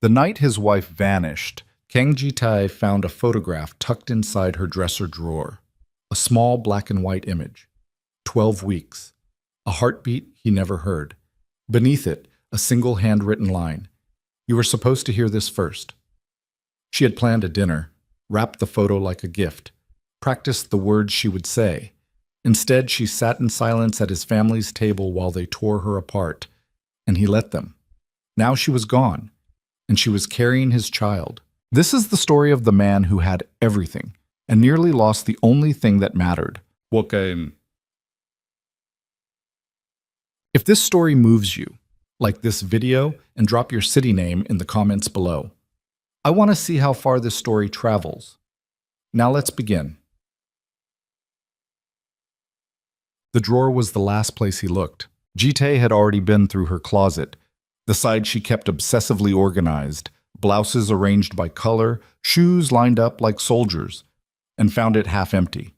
The night his wife vanished, Kang Ji-tae found a photograph tucked inside her dresser drawer. A small black and white image. 12 weeks. A heartbeat he never heard. Beneath it, a single handwritten line. You were supposed to hear this first. She had planned a dinner, wrapped the photo like a gift, practiced the words she would say. Instead, she sat in silence at his family's table while they tore her apart, and he let them. Now she was gone, and she was carrying his child. This is the story of the man who had everything, and nearly lost the only thing that mattered. If this story moves you, like this video and drop your city name in the comments below. I want to see how far this story travels. Now let's begin. The drawer was the last place he looked. Ji-tae had already been through her closet, the side she kept obsessively organized, blouses arranged by color, shoes lined up like soldiers, and found it half empty.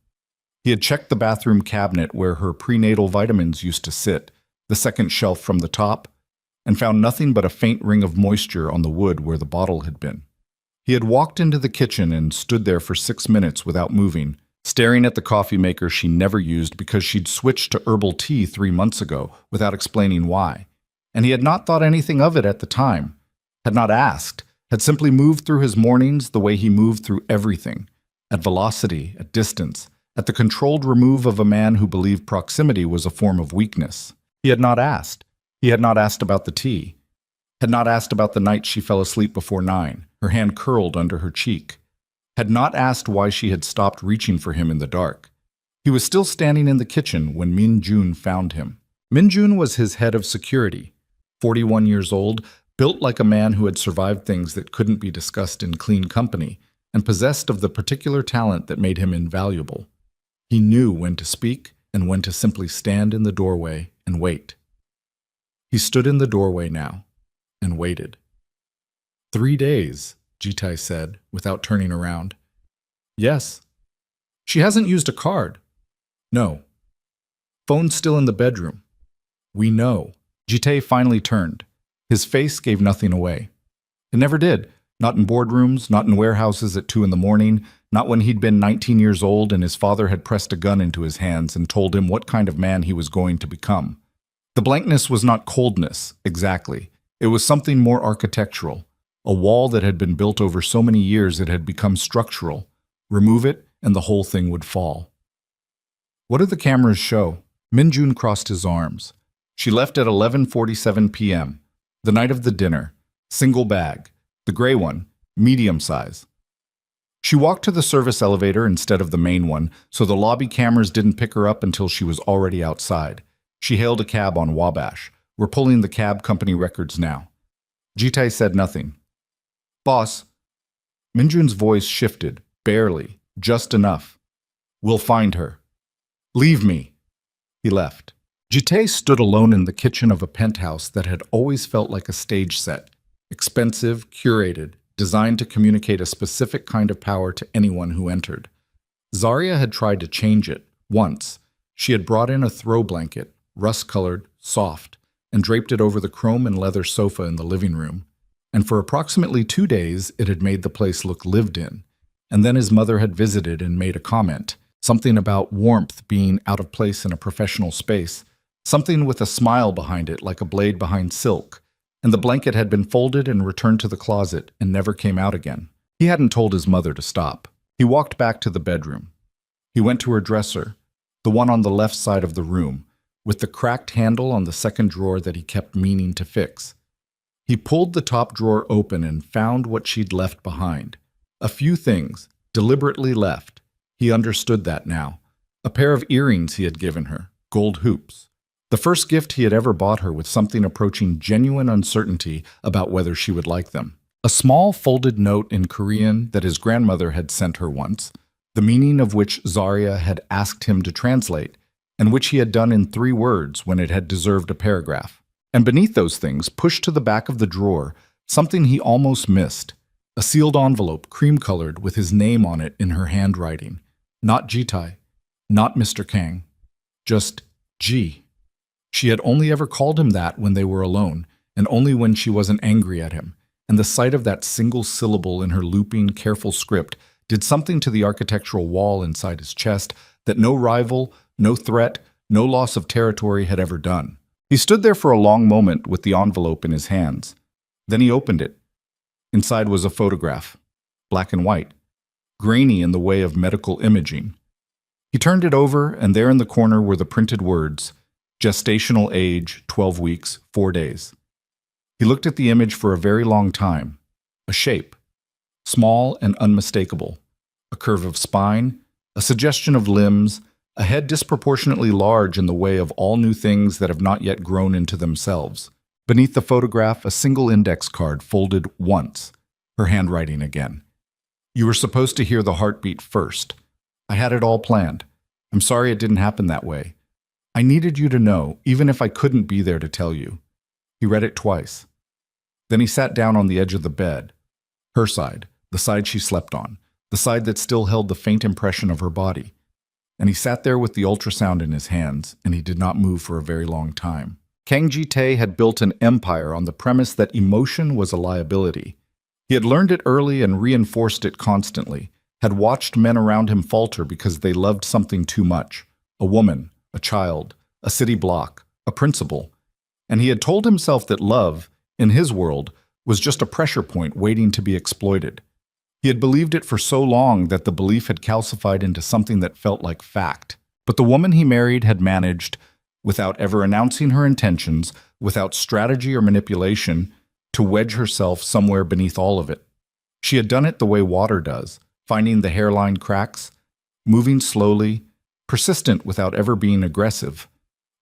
He had checked the bathroom cabinet where her prenatal vitamins used to sit, the second shelf from the top, and found nothing but a faint ring of moisture on the wood where the bottle had been. He had walked into the kitchen and stood there for 6 minutes without moving, staring at the coffee maker she never used because she'd switched to herbal tea 3 months ago without explaining why. And he had not thought anything of it at the time, had not asked, had simply moved through his mornings the way he moved through everything, at velocity, at distance, at the controlled remove of a man who believed proximity was a form of weakness. He had not asked. He had not asked about the tea, had not asked about the night she fell asleep before 9, her hand curled under her cheek, had not asked why she had stopped reaching for him in the dark. He was still standing in the kitchen when Min-jun found him. Min-jun was his head of security, 41 years old, built like a man who had survived things that couldn't be discussed in clean company, and possessed of the particular talent that made him invaluable. He knew when to speak and when to simply stand in the doorway and wait. He stood in the doorway now, and waited. 3 days, Ji-tae said, without turning around. Yes. She hasn't used a card. No. Phone's still in the bedroom. We know. Ji-tae finally turned. His face gave nothing away. It never did. Not in boardrooms, not in warehouses at 2 in the morning, not when he'd been 19 years old and his father had pressed a gun into his hands and told him what kind of man he was going to become. The blankness was not coldness, exactly. It was something more architectural, a wall that had been built over so many years it had become structural. Remove it, and the whole thing would fall. What did the cameras show? Min-jun crossed his arms. She left at 11:47 p.m., the night of the dinner, single bag, the gray one, medium size. She walked to the service elevator instead of the main one, so the lobby cameras didn't pick her up until she was already outside. She hailed a cab on Wabash. We're pulling the cab company records now. Ji-tae said nothing. Boss. Min-jun's voice shifted, barely, just enough. We'll find her. Leave me. He left. Ji-tae stood alone in the kitchen of a penthouse that had always felt like a stage set, expensive, curated, designed to communicate a specific kind of power to anyone who entered. Zarya had tried to change it, once. She had brought in a throw blanket, rust-colored, soft, and draped it over the chrome and leather sofa in the living room. And for approximately 2 days, it had made the place look lived in. And then his mother had visited and made a comment, something about warmth being out of place in a professional space, something with a smile behind it like a blade behind silk, and the blanket had been folded and returned to the closet and never came out again. He hadn't told his mother to stop. He walked back to the bedroom. He went to her dresser, the one on the left side of the room, with the cracked handle on the second drawer that he kept meaning to fix. He pulled the top drawer open and found what she'd left behind. A few things, deliberately left. He understood that now. A pair of earrings he had given her, gold hoops. The first gift he had ever bought her with something approaching genuine uncertainty about whether she would like them. A small folded note in Korean that his grandmother had sent her once, the meaning of which Zarya had asked him to translate, and which he had done in 3 words when it had deserved a paragraph. And beneath those things, pushed to the back of the drawer, something he almost missed. A sealed envelope, cream-colored, with his name on it in her handwriting. Not Ji-tae, not Mr. Kang, just G. She had only ever called him that when they were alone, and only when she wasn't angry at him. and the sight of that single syllable in her looping, careful script did something to the architectural wall inside his chest that no rival, no threat, no loss of territory had ever done. He stood there for a long moment with the envelope in his hands. Then he opened it. Inside was a photograph, black and white, grainy in the way of medical imaging. He turned it over, and there in the corner were the printed words, gestational age, 12 weeks, 4 days. He looked at the image for a very long time. A shape, small and unmistakable, a curve of spine, a suggestion of limbs, a head disproportionately large in the way of all new things that have not yet grown into themselves. Beneath the photograph, a single index card folded once, her handwriting again. You were supposed to hear the heartbeat first. I had it all planned. I'm sorry it didn't happen that way. I needed you to know, even if I couldn't be there to tell you. He read it twice. Then he sat down on the edge of the bed. Her side, the side she slept on, the side that still held the faint impression of her body. And he sat there with the ultrasound in his hands, and he did not move for a very long time. Kang Ji-tae had built an empire on the premise that emotion was a liability. He had learned it early and reinforced it constantly, had watched men around him falter because they loved something too much, a woman, a child, a city block, a principle. And he had told himself that love, in his world, was just a pressure point waiting to be exploited. He had believed it for so long that the belief had calcified into something that felt like fact. But the woman he married had managed, without ever announcing her intentions, without strategy or manipulation, to wedge herself somewhere beneath all of it. She had done it the way water does, finding the hairline cracks, moving slowly, persistent without ever being aggressive,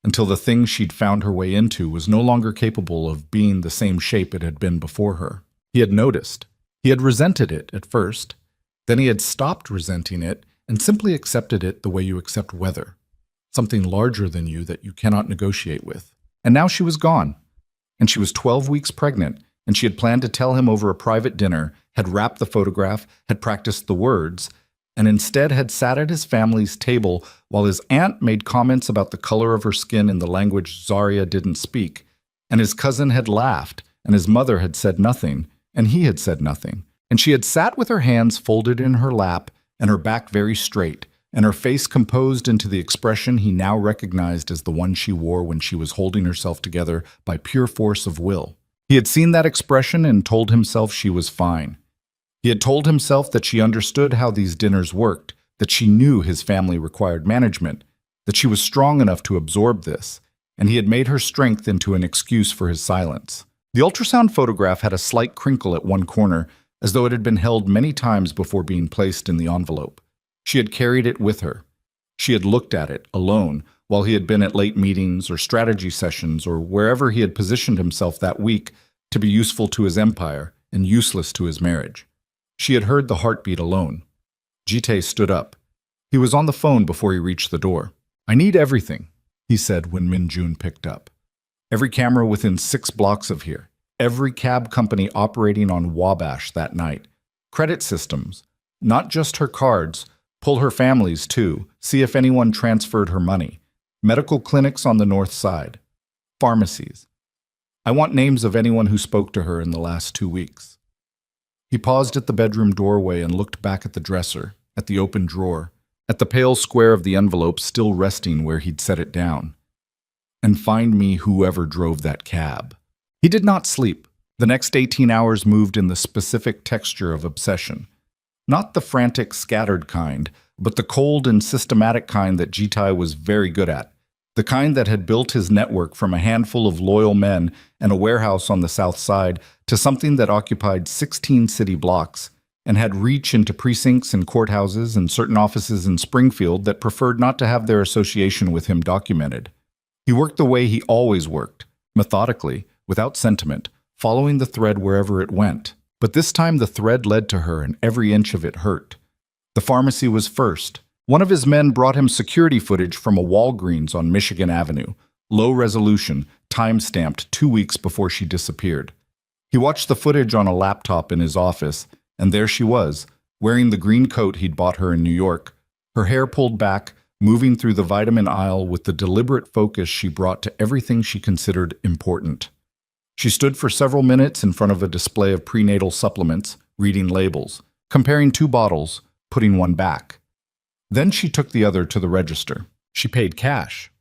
until the thing she'd found her way into was no longer capable of being the same shape it had been before her. He had noticed. He had resented it at first. Then he had stopped resenting it and simply accepted it the way you accept weather, something larger than you that you cannot negotiate with. And now she was gone. And she was 12 weeks pregnant, and she had planned to tell him over a private dinner, had wrapped the photograph, had practiced the words, and instead had sat at his family's table while his aunt made comments about the color of her skin in the language Zarya didn't speak, and his cousin had laughed, and his mother had said nothing, and he had said nothing. And she had sat with her hands folded in her lap, and her back very straight, and her face composed into the expression he now recognized as the one she wore when she was holding herself together by pure force of will. He had seen that expression and told himself she was fine. He had told himself that she understood how these dinners worked, that she knew his family required management, that she was strong enough to absorb this, and he had made her strength into an excuse for his silence. The ultrasound photograph had a slight crinkle at one corner, as though it had been held many times before being placed in the envelope. She had carried it with her. She had looked at it, alone, while he had been at late meetings or strategy sessions or wherever he had positioned himself that week to be useful to his empire and useless to his marriage. She had heard the heartbeat alone. Ji-tae stood up. He was on the phone before he reached the door. "I need everything," he said when Min-jun picked up. "Every camera within 6 blocks of here. Every cab company operating on Wabash that night. Credit systems. Not just her cards. Pull her families, too. See if anyone transferred her money. Medical clinics on the north side. Pharmacies. I want names of anyone who spoke to her in the last 2 weeks." He paused at the bedroom doorway and looked back at the dresser, at the open drawer, at the pale square of the envelope still resting where he'd set it down. "And find me whoever drove that cab." He did not sleep. The next 18 hours moved in the specific texture of obsession. Not the frantic, scattered kind, but the cold and systematic kind that Ji-tae was very good at. The kind that had built his network from a handful of loyal men and a warehouse on the south side to something that occupied 16 city blocks and had reach into precincts and courthouses and certain offices in Springfield that preferred not to have their association with him documented. He worked the way he always worked, methodically, without sentiment, following the thread wherever it went. But this time the thread led to her and every inch of it hurt. The pharmacy was first. One of his men brought him security footage from a Walgreens on Michigan Avenue, low resolution, time-stamped 2 weeks before she disappeared. He watched the footage on a laptop in his office, and there she was, wearing the green coat he'd bought her in New York, her hair pulled back, moving through the vitamin aisle with the deliberate focus she brought to everything she considered important. She stood for several minutes in front of a display of prenatal supplements, reading labels, comparing two bottles, putting one back. Then she took the other to the register. She paid cash.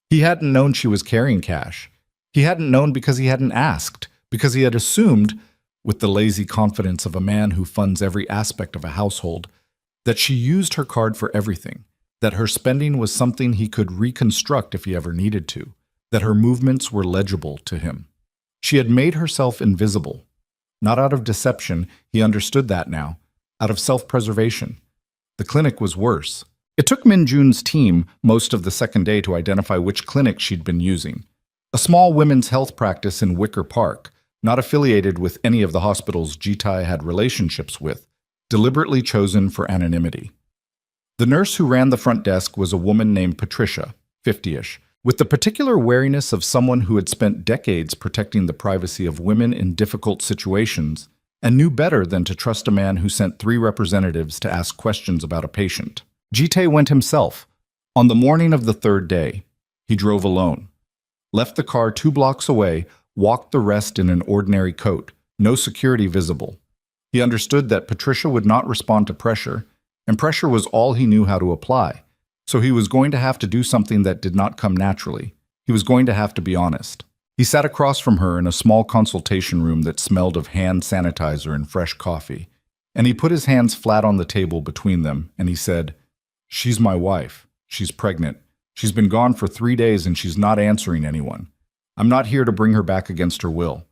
He hadn't known she was carrying cash. He hadn't known because he hadn't asked, because he had assumed, with the lazy confidence of a man who funds every aspect of a household, that she used her card for everything, that her spending was something he could reconstruct if he ever needed to, that her movements were legible to him. She had made herself invisible. Not out of deception, he understood that now, out of self-preservation. The clinic was worse. It took Minjun's team most of the second day to identify which clinic she'd been using. A small women's health practice in Wicker Park, not affiliated with any of the hospitals Jitai had relationships with, deliberately chosen for anonymity. The nurse who ran the front desk was a woman named Patricia, 50-ish, with the particular wariness of someone who had spent decades protecting the privacy of women in difficult situations and knew better than to trust a man who sent 3 representatives to ask questions about a patient. Jitai went himself. On the morning of the 3rd day, he drove alone, left the car 2 blocks away, walked the rest in an ordinary coat, no security visible. He understood that Patricia would not respond to pressure, and pressure was all he knew how to apply. So he was going to have to do something that did not come naturally. He was going to have to be honest. He sat across from her in a small consultation room that smelled of hand sanitizer and fresh coffee, and he put his hands flat on the table between them, and he said, "She's my wife. She's pregnant. She's been gone for 3 days and she's not answering anyone. I'm not here to bring her back against her will.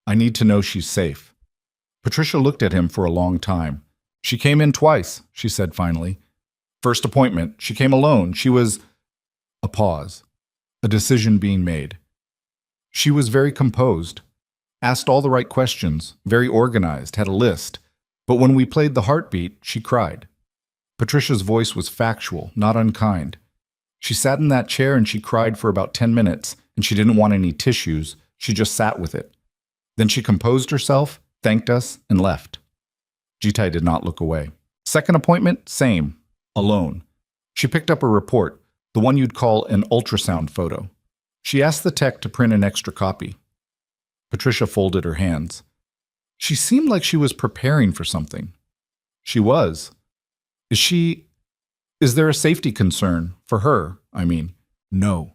I need to know she's safe." Patricia looked at him for a long time. "She came in twice," she said finally. "First appointment, she came alone. She was—" A pause. A decision being made. She was very composed, asked all the right questions, very organized, had a list. But when we played the heartbeat, she cried. Patricia's voice was factual, not unkind. She sat in that chair and she cried for about 10 minutes, and she didn't want any tissues. She just sat with it. Then she composed herself, thanked us, and left. Jitai did not look away. Second appointment, same. Alone. She picked up a report, the one you'd call an ultrasound photo. She asked the tech to print an extra copy. Patricia folded her hands. She seemed like she was preparing for something. She was. Is there a safety concern? For her, I mean. No.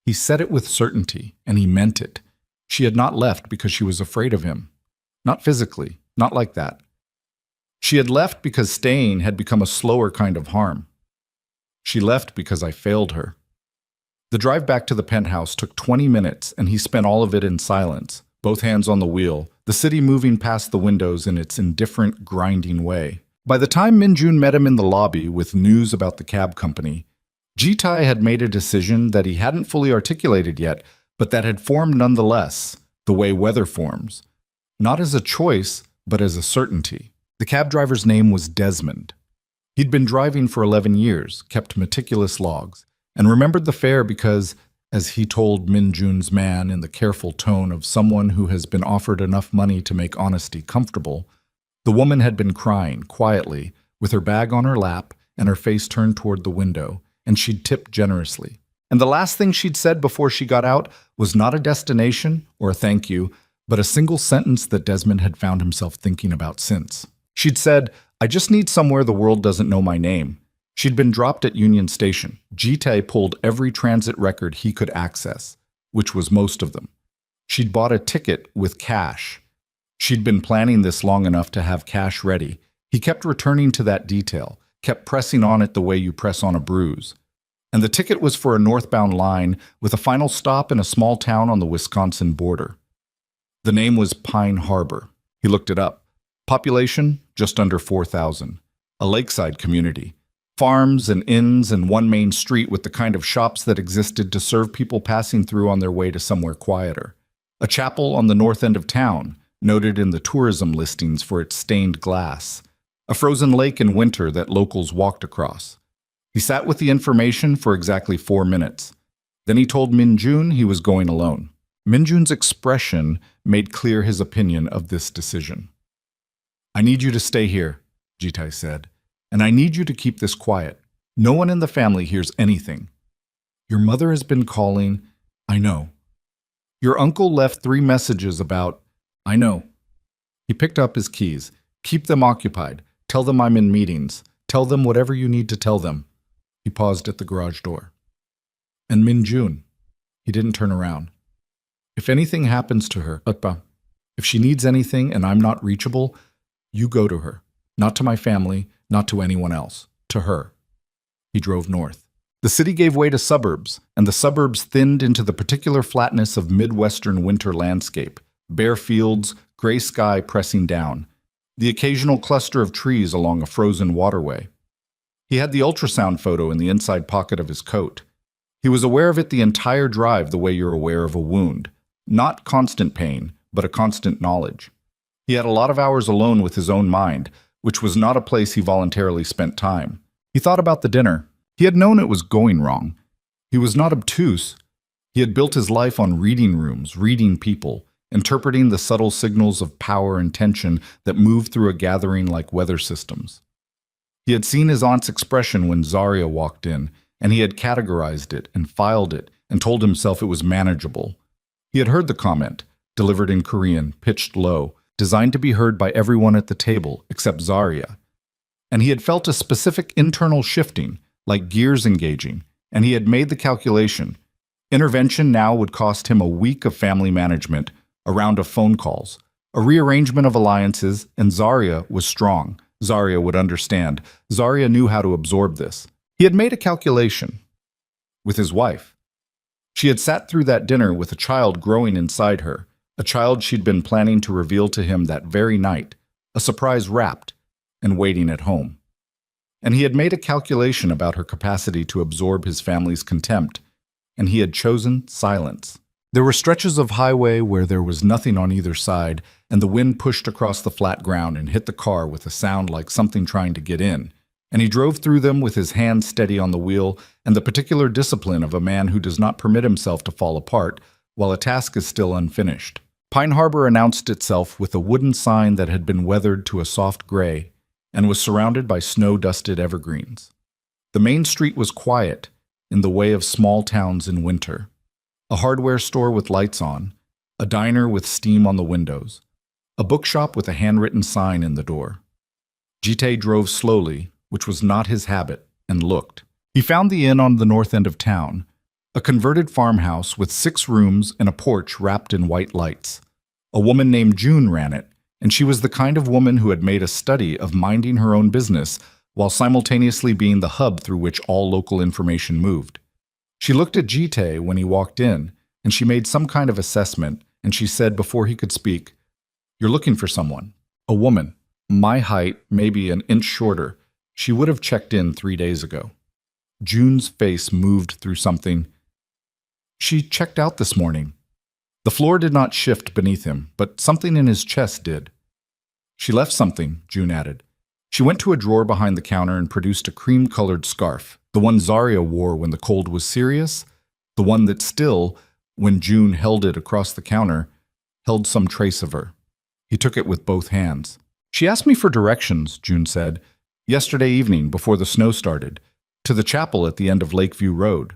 He said it with certainty, and he meant it. She had not left because she was afraid of him. Not physically, not like that. She had left because staying had become a slower kind of harm. She left because I failed her. The drive back to the penthouse took 20 minutes, and he spent all of it in silence, both hands on the wheel, the city moving past the windows in its indifferent, grinding way. By the time Minjun met him in the lobby with news about the cab company, Jitai had made a decision that he hadn't fully articulated yet, but that had formed nonetheless, the way weather forms. Not as a choice, but as a certainty. The cab driver's name was Desmond. He'd been driving for 11 years, kept meticulous logs, and remembered the fare because, as he told Minjun's man in the careful tone of someone who has been offered enough money to make honesty comfortable, the woman had been crying quietly, with her bag on her lap and her face turned toward the window, and she'd tipped generously. And the last thing she'd said before she got out was not a destination or a thank you, but a single sentence that Desmond had found himself thinking about since. She'd said, "I just need somewhere the world doesn't know my name." She'd been dropped at Union Station. Jitai pulled every transit record he could access, which was most of them. She'd bought a ticket with cash. She'd been planning this long enough to have cash ready. He kept returning to that detail, kept pressing on it the way you press on a bruise. And the ticket was for a northbound line with a final stop in a small town on the Wisconsin border. The name was Pine Harbor. He looked it up. Population, just under 4,000. A lakeside community. Farms and inns and one main street with the kind of shops that existed to serve people passing through on their way to somewhere quieter. A chapel on the north end of town, noted in the tourism listings for its stained glass. A frozen lake in winter that locals walked across. He sat with the information for exactly 4 minutes. Then he told Minjun he was going alone. Minjun's expression made clear his opinion of this decision. "I need you to stay here," Jitai said. "And I need you to keep this quiet. No one in the family hears anything. Your mother has been calling. I know. Your uncle left 3 messages about, I know. He picked up his keys. Keep them occupied. Tell them I'm in meetings. Tell them whatever you need to tell them. He paused at the garage door. And Min Jun. He didn't turn around. If anything happens to her, if she needs anything and I'm not reachable, you go to her. Not to my family, not to anyone else. To her. He drove north. The city gave way to suburbs, and the suburbs thinned into the particular flatness of Midwestern winter landscape. Bare fields, gray sky pressing down. The occasional cluster of trees along a frozen waterway. He had the ultrasound photo in the inside pocket of his coat. He was aware of it the entire drive the way you're aware of a wound. Not constant pain, but a constant knowledge. He had a lot of hours alone with his own mind, which was not a place he voluntarily spent time. He thought about the dinner. He had known it was going wrong. He was not obtuse. He had built his life on reading rooms, reading people, interpreting the subtle signals of power and tension that move through a gathering like weather systems. He had seen his aunt's expression when Zarya walked in, and he had categorized it and filed it and told himself it was manageable. He had heard the comment, delivered in Korean, pitched low, designed to be heard by everyone at the table except Zarya. And he had felt a specific internal shifting, like gears engaging, and he had made the calculation. Intervention now would cost him a week of family management, a round of phone calls, a rearrangement of alliances, and Zarya was strong. Zarya would understand. Zarya knew how to absorb this. He had made a calculation. With his wife. She had sat through that dinner with a child growing inside her, a child she'd been planning to reveal to him that very night, a surprise wrapped, and waiting at home. And he had made a calculation about her capacity to absorb his family's contempt, and he had chosen silence. There were stretches of highway where there was nothing on either side, and the wind pushed across the flat ground and hit the car with a sound like something trying to get in. And he drove through them with his hand steady on the wheel and the particular discipline of a man who does not permit himself to fall apart while a task is still unfinished. Pine Harbor announced itself with a wooden sign that had been weathered to a soft gray and was surrounded by snow-dusted evergreens. The main street was quiet, in the way of small towns in winter. A hardware store with lights on, a diner with steam on the windows, a bookshop with a handwritten sign in the door. Jite drove slowly, which was not his habit, and looked. He found the inn on the north end of town, a converted farmhouse with 6 rooms and a porch wrapped in white lights. A woman named June ran it, and she was the kind of woman who had made a study of minding her own business while simultaneously being the hub through which all local information moved. She looked at Jite when he walked in, and she made some kind of assessment, and she said before he could speak, "You're looking for someone. A woman. My height, maybe an inch shorter. She would have checked in 3 days ago." June's face moved through something. "She checked out this morning." The floor did not shift beneath him, but something in his chest did. "She left something," June added. She went to a drawer behind the counter and produced a cream-colored scarf, the one Zarya wore when the cold was serious, the one that still, when June held it across the counter, held some trace of her. He took it with both hands. "She asked me for directions," June said, "yesterday evening before the snow started, to the chapel at the end of Lakeview Road."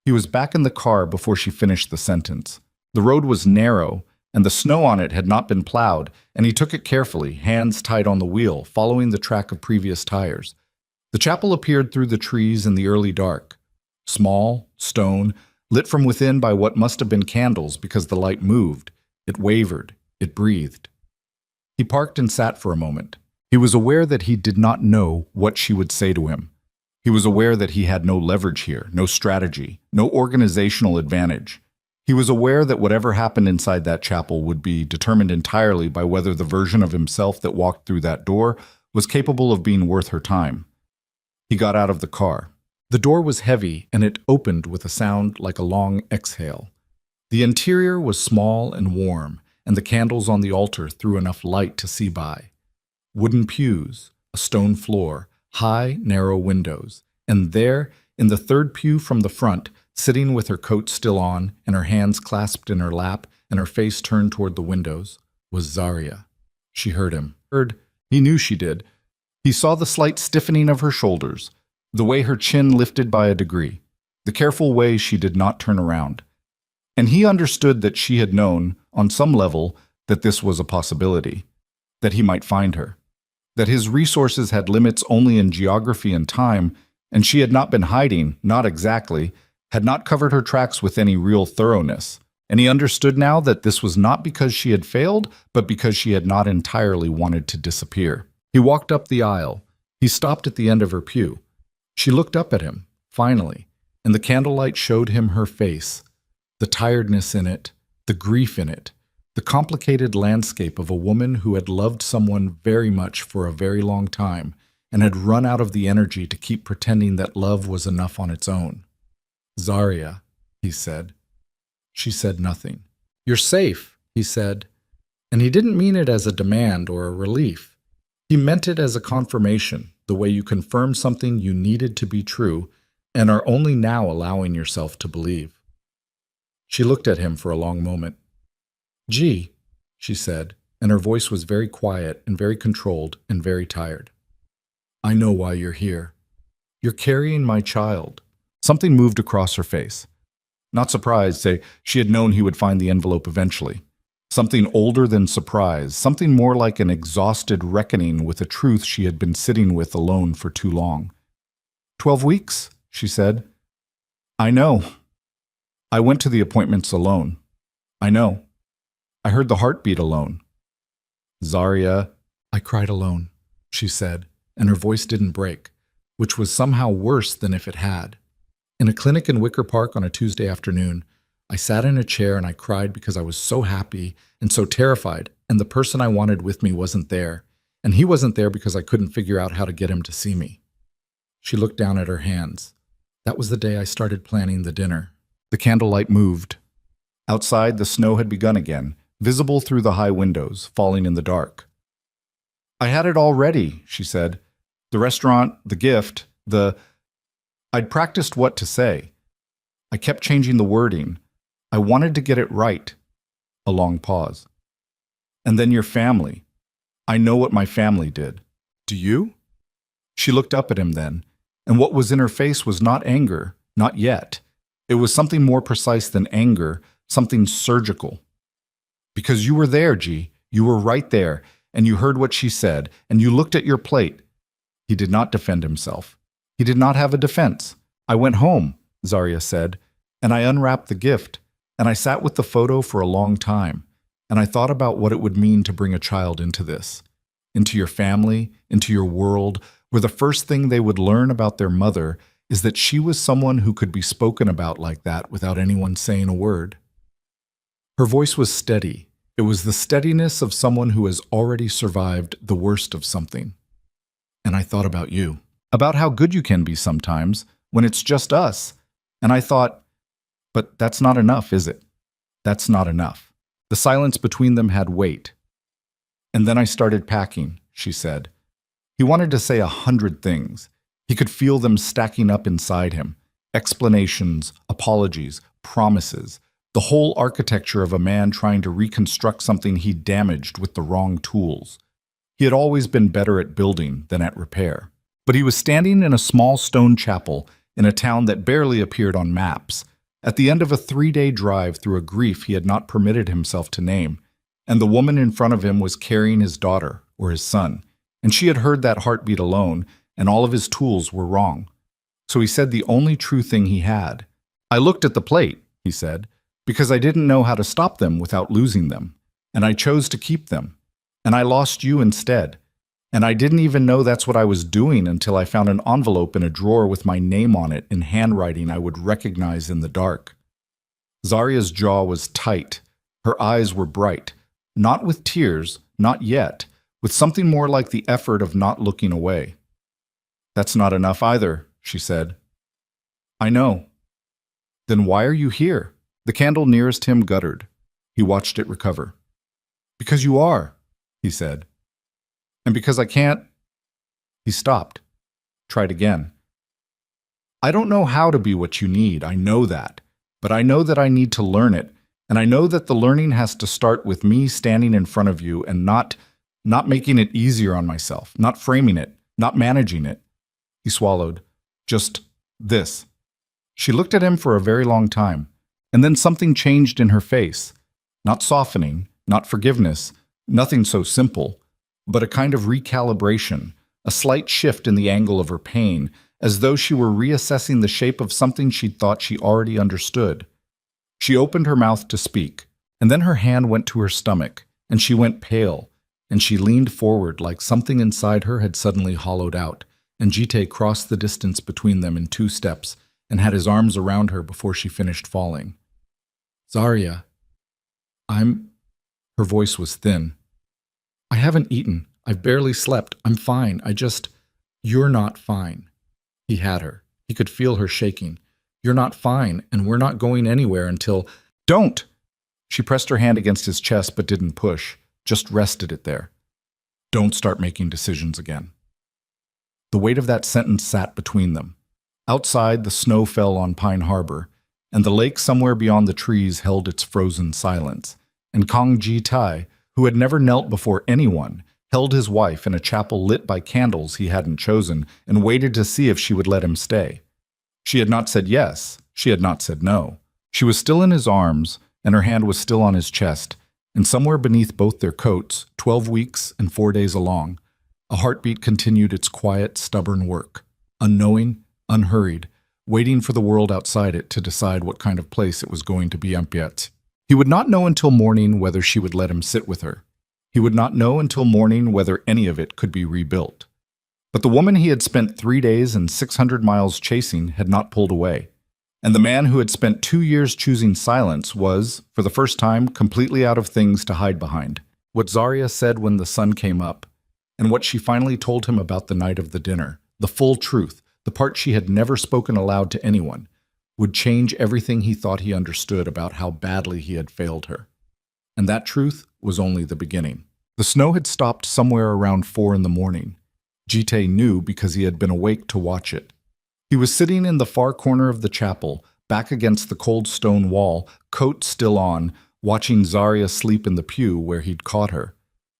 He was back in the car before she finished the sentence. The road was narrow, and the snow on it had not been plowed, and he took it carefully, hands tight on the wheel, following the track of previous tires. The chapel appeared through the trees in the early dark. Small, stone, lit from within by what must have been candles because the light moved. It wavered. It breathed. He parked and sat for a moment. He was aware that he did not know what she would say to him. He was aware that he had no leverage here, no strategy, no organizational advantage. He was aware that whatever happened inside that chapel would be determined entirely by whether the version of himself that walked through that door was capable of being worth her time. He got out of the car. The door was heavy, and it opened with a sound like a long exhale. The interior was small and warm, and the candles on the altar threw enough light to see by. Wooden pews, a stone floor, high, narrow windows, and there, in the third pew from the front, sitting with her coat still on and her hands clasped in her lap and her face turned toward the windows, was Zarya. She heard him. He knew she did. He saw the slight stiffening of her shoulders, the way her chin lifted by a degree, the careful way she did not turn around. And he understood that she had known, on some level, that this was a possibility, that he might find her, that his resources had limits only in geography and time, and she had not been hiding, not exactly, had not covered her tracks with any real thoroughness. And he understood now that this was not because she had failed, but because she had not entirely wanted to disappear. He walked up the aisle. He stopped at the end of her pew. She looked up at him, finally, and the candlelight showed him her face, the tiredness in it, the grief in it, the complicated landscape of a woman who had loved someone very much for a very long time and had run out of the energy to keep pretending that love was enough on its own. "Zarya," he said. She said nothing. "You're safe," he said. And he didn't mean it as a demand or a relief. He meant it as a confirmation, the way you confirm something you needed to be true and are only now allowing yourself to believe. She looked at him for a long moment. "Gee," she said, and her voice was very quiet and very controlled and very tired. "I know why you're here. You're carrying my child." Something moved across her face. Not surprised, she had known he would find the envelope eventually. Something older than surprise, something more like an exhausted reckoning with a truth she had been sitting with alone for too long. 12 weeks, she said. "I know. I went to the appointments alone. I know. I heard the heartbeat alone." "Zarya," "I cried alone," she said, and her voice didn't break, which was somehow worse than if it had. "In a clinic in Wicker Park on a Tuesday afternoon, I sat in a chair and I cried because I was so happy and so terrified, and the person I wanted with me wasn't there, and he wasn't there because I couldn't figure out how to get him to see me." She looked down at her hands. "That was the day I started planning the dinner." The candlelight moved. Outside, the snow had begun again, visible through the high windows, falling in the dark. "I had it all ready," she said. "The restaurant, the gift, I'd practiced what to say. I kept changing the wording. I wanted to get it right." A long pause. "And then your family. I know what my family did. Do you?" She looked up at him then, and what was in her face was not anger, not yet. It was something more precise than anger, something surgical. "Because you were there, G. You were right there, and you heard what she said, and you looked at your plate." He did not defend himself. He did not have a defense. "I went home," Zarya said, "and I unwrapped the gift, and I sat with the photo for a long time, and I thought about what it would mean to bring a child into this, into your family, into your world, where the first thing they would learn about their mother is that she was someone who could be spoken about like that without anyone saying a word." Her voice was steady. It was the steadiness of someone who has already survived the worst of something. "And I thought about you, about how good you can be sometimes when it's just us. And I thought, but that's not enough, is it? That's not enough." The silence between them had weight. "And then I started packing," she said. He wanted to say 100 things. He could feel them stacking up inside him. Explanations, apologies, promises, the whole architecture of a man trying to reconstruct something he damaged with the wrong tools. He had always been better at building than at repair. But he was standing in a small stone chapel in a town that barely appeared on maps, at the end of a 3-day drive through a grief he had not permitted himself to name, and the woman in front of him was carrying his daughter or his son, and she had heard that heartbeat alone, and all of his tools were wrong. So he said the only true thing he had. "I looked at the plate," he said, "because I didn't know how to stop them without losing them, and I chose to keep them, and I lost you instead. And I didn't even know that's what I was doing until I found an envelope in a drawer with my name on it in handwriting I would recognize in the dark." Zarya's jaw was tight. Her eyes were bright. Not with tears, not yet, with something more like the effort of not looking away. "That's not enough either," she said. "I know." "Then why are you here?" The candle nearest him guttered. He watched it recover. "Because you are," he said. "And because I can't—" He stopped. Tried again. "I don't know how to be what you need, I know that. But I know that I need to learn it, and I know that the learning has to start with me standing in front of you and not making it easier on myself, not framing it, not managing it." He swallowed. "Just this." She looked at him for a very long time. And then something changed in her face. Not softening, not forgiveness, nothing so simple, but a kind of recalibration, a slight shift in the angle of her pain, as though she were reassessing the shape of something she'd thought she already understood. She opened her mouth to speak, and then her hand went to her stomach, and she went pale, and she leaned forward like something inside her had suddenly hollowed out, and Jite crossed the distance between them in 2 steps and had his arms around her before she finished falling. "Zarya, Her voice was thin. "I haven't eaten. I've barely slept. I'm fine. You're not fine." He had her. He could feel her shaking. "You're not fine, and we're not going anywhere until—" "Don't!" She pressed her hand against his chest but didn't push, just rested it there. "Don't start making decisions again." The weight of that sentence sat between them. Outside, the snow fell on Pine Harbor, and the lake somewhere beyond the trees held its frozen silence. And Kong Ji Tai, who had never knelt before anyone, held his wife in a chapel lit by candles he hadn't chosen and waited to see if she would let him stay. She had not said yes. She had not said no. She was still in his arms, and her hand was still on his chest, and somewhere beneath both their coats, 12 weeks and 4 days along, a heartbeat continued its quiet, stubborn work, unknowing, unhurried, waiting for the world outside it to decide what kind of place it was going to be. Ampiat. He would not know until morning whether she would let him sit with her. He would not know until morning whether any of it could be rebuilt. But the woman he had spent 3 days and 600 miles chasing had not pulled away. And the man who had spent 2 years choosing silence was, for the first time, completely out of things to hide behind. What Zarya said when the sun came up, and what she finally told him about the night of the dinner, the full truth, the part she had never spoken aloud to anyone, would change everything he thought he understood about how badly he had failed her. And that truth was only the beginning. The snow had stopped somewhere around 4 in the morning. Jite knew because he had been awake to watch it. He was sitting in the far corner of the chapel, back against the cold stone wall, coat still on, watching Zarya sleep in the pew where he'd caught her.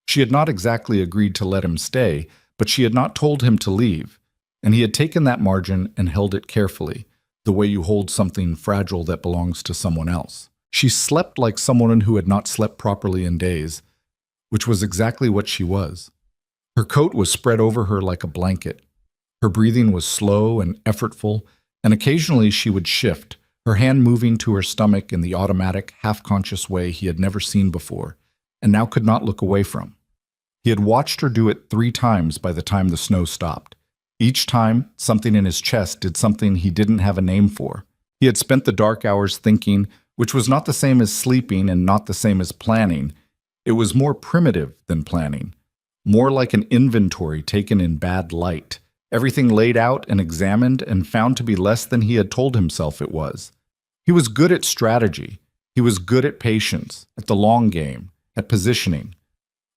She had not exactly agreed to let him stay, but she had not told him to leave, and he had taken that margin and held it carefully, the way you hold something fragile that belongs to someone else. She slept like someone who had not slept properly in days, which was exactly what she was. Her coat was spread over her like a blanket. Her breathing was slow and effortful, and occasionally she would shift, her hand moving to her stomach in the automatic, half-conscious way he had never seen before, and now could not look away from. He had watched her do it 3 times by the time the snow stopped. Each time, something in his chest did something he didn't have a name for. He had spent the dark hours thinking, which was not the same as sleeping and not the same as planning. It was more primitive than planning, more like an inventory taken in bad light, everything laid out and examined and found to be less than he had told himself it was. He was good at strategy. He was good at patience, at the long game, at positioning.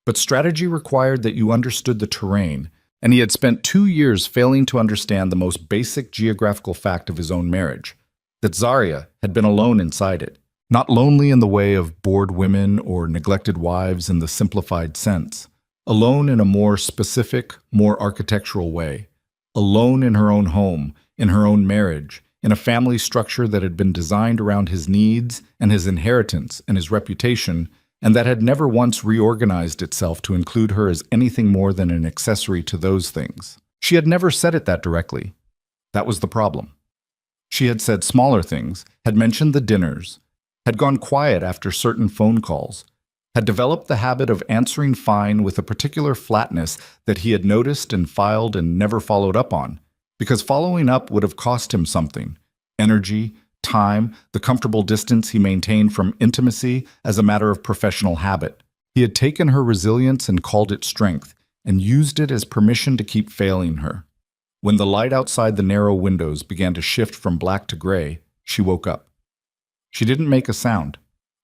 But strategy required that you understood the terrain, and he had spent 2 years failing to understand the most basic geographical fact of his own marriage, that Zarya had been alone inside it, not lonely in the way of bored women or neglected wives in the simplified sense, alone in a more specific, more architectural way, alone in her own home, in her own marriage, in a family structure that had been designed around his needs and his inheritance and his reputation, and that had never once reorganized itself to include her as anything more than an accessory to those things. She had never said it that directly. That was the problem. She had said smaller things, had mentioned the dinners, had gone quiet after certain phone calls, had developed the habit of answering fine with a particular flatness that he had noticed and filed and never followed up on, because following up would have cost him something: energy, time, the comfortable distance he maintained from intimacy as a matter of professional habit. He had taken her resilience and called it strength, and used it as permission to keep failing her. When the light outside the narrow windows began to shift from black to gray, she woke up. She didn't make a sound.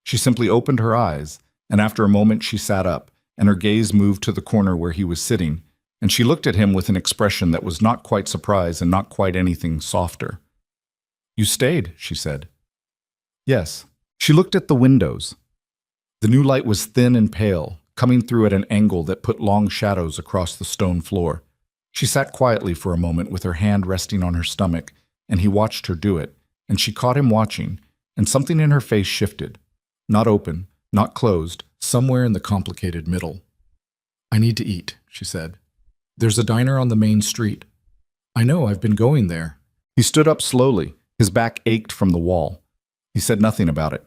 She simply opened her eyes, and after a moment she sat up, and her gaze moved to the corner where he was sitting, and she looked at him with an expression that was not quite surprise and not quite anything softer. "You stayed," she said. "Yes." She looked at the windows. The new light was thin and pale, coming through at an angle that put long shadows across the stone floor. She sat quietly for a moment with her hand resting on her stomach, and he watched her do it, and she caught him watching, and something in her face shifted. Not open, not closed, somewhere in the complicated middle. "I need to eat," she said. "There's a diner on the main street." "I know, I've been going there." He stood up slowly. His back ached from the wall. He said nothing about it.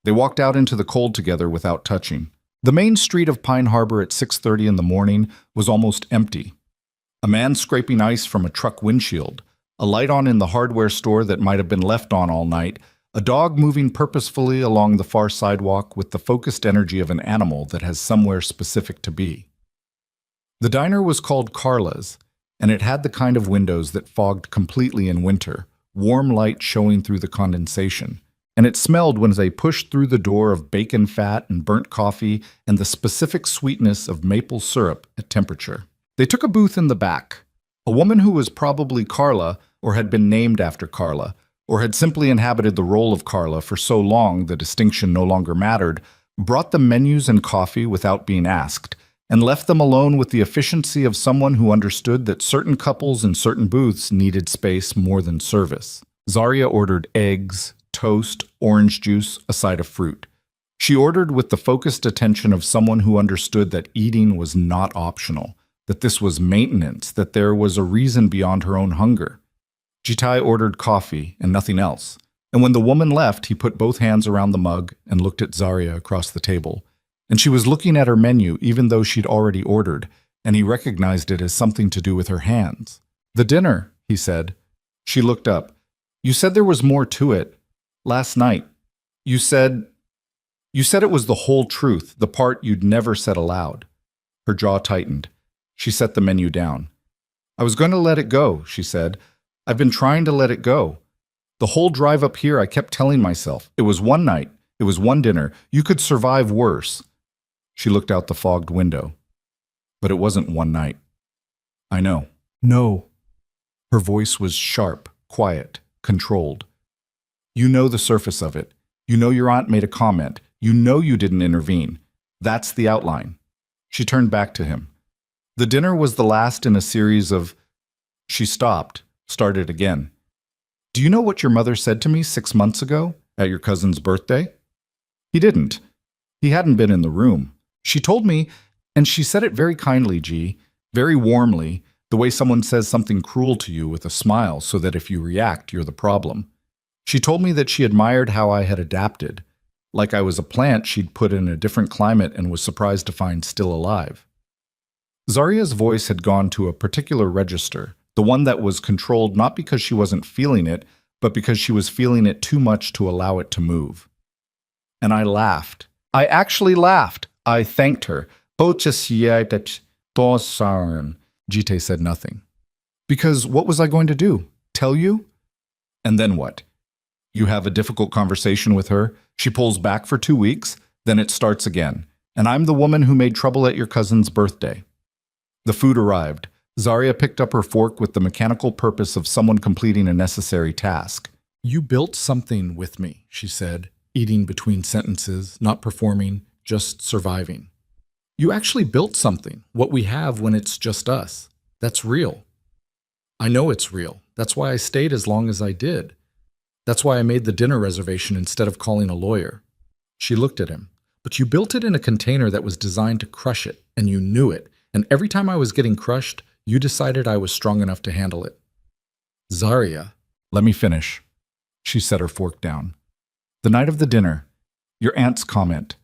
They walked out into the cold together without touching. The main street of Pine Harbor at 6:30 in the morning was almost empty. A man scraping ice from a truck windshield, a light on in the hardware store that might have been left on all night, a dog moving purposefully along the far sidewalk with the focused energy of an animal that has somewhere specific to be. The diner was called Carla's, and it had the kind of windows that fogged completely in winter, warm light showing through the condensation, and it smelled when they pushed through the door of bacon fat and burnt coffee and the specific sweetness of maple syrup at temperature. They took a booth in the back. A woman who was probably Carla, or had been named after Carla, or had simply inhabited the role of Carla for so long the distinction no longer mattered, brought them menus and coffee without being asked, and left them alone with the efficiency of someone who understood that certain couples in certain booths needed space more than service. Zarya ordered eggs, toast, orange juice, a side of fruit. She ordered with the focused attention of someone who understood that eating was not optional, that this was maintenance, that there was a reason beyond her own hunger. Jitai ordered coffee and nothing else, and when the woman left, he put both hands around the mug and looked at Zarya across the table. And she was looking at her menu even though she'd already ordered, and he recognized it as something to do with her hands. "The dinner," he said. She looked up. "You said there was more to it. Last night. You said it was the whole truth, the part you'd never said aloud." Her jaw tightened. She set the menu down. "I was going to let it go," she said. "I've been trying to let it go. The whole drive up here I kept telling myself, it was one night, it was one dinner, you could survive worse." She looked out the fogged window. "But it wasn't one night." "I know." "No." Her voice was sharp, quiet, controlled. "You know the surface of it. You know your aunt made a comment. You know you didn't intervene. That's the outline." She turned back to him. "The dinner was the last in a series of—" She stopped, started again. "Do you know what your mother said to me 6 months ago, at your cousin's birthday?" He didn't. He hadn't been in the room. "She told me, and she said it very kindly, G, very warmly, the way someone says something cruel to you with a smile so that if you react, you're the problem. She told me that she admired how I had adapted, like I was a plant she'd put in a different climate and was surprised to find still alive." Zarya's voice had gone to a particular register, the one that was controlled not because she wasn't feeling it, but because she was feeling it too much to allow it to move. "And I laughed. I actually laughed. I thanked her. Jite said nothing. "Because what was I going to do? Tell you?" "And then what? You have a difficult conversation with her, she pulls back for 2 weeks, then it starts again. And I'm the woman who made trouble at your cousin's birthday." The food arrived. Zarya picked up her fork with the mechanical purpose of someone completing a necessary task. "You built something with me," she said, eating between sentences, not performing, just surviving. "You actually built something, what we have when it's just us. That's real." "I know it's real. That's why I stayed as long as I did. That's why I made the dinner reservation instead of calling a lawyer." She looked at him. "But you built it in a container that was designed to crush it, and you knew it. And every time I was getting crushed, you decided I was strong enough to handle it." "Zarya." "Let me finish." She set her fork down. "The night of the dinner, your aunt's comment.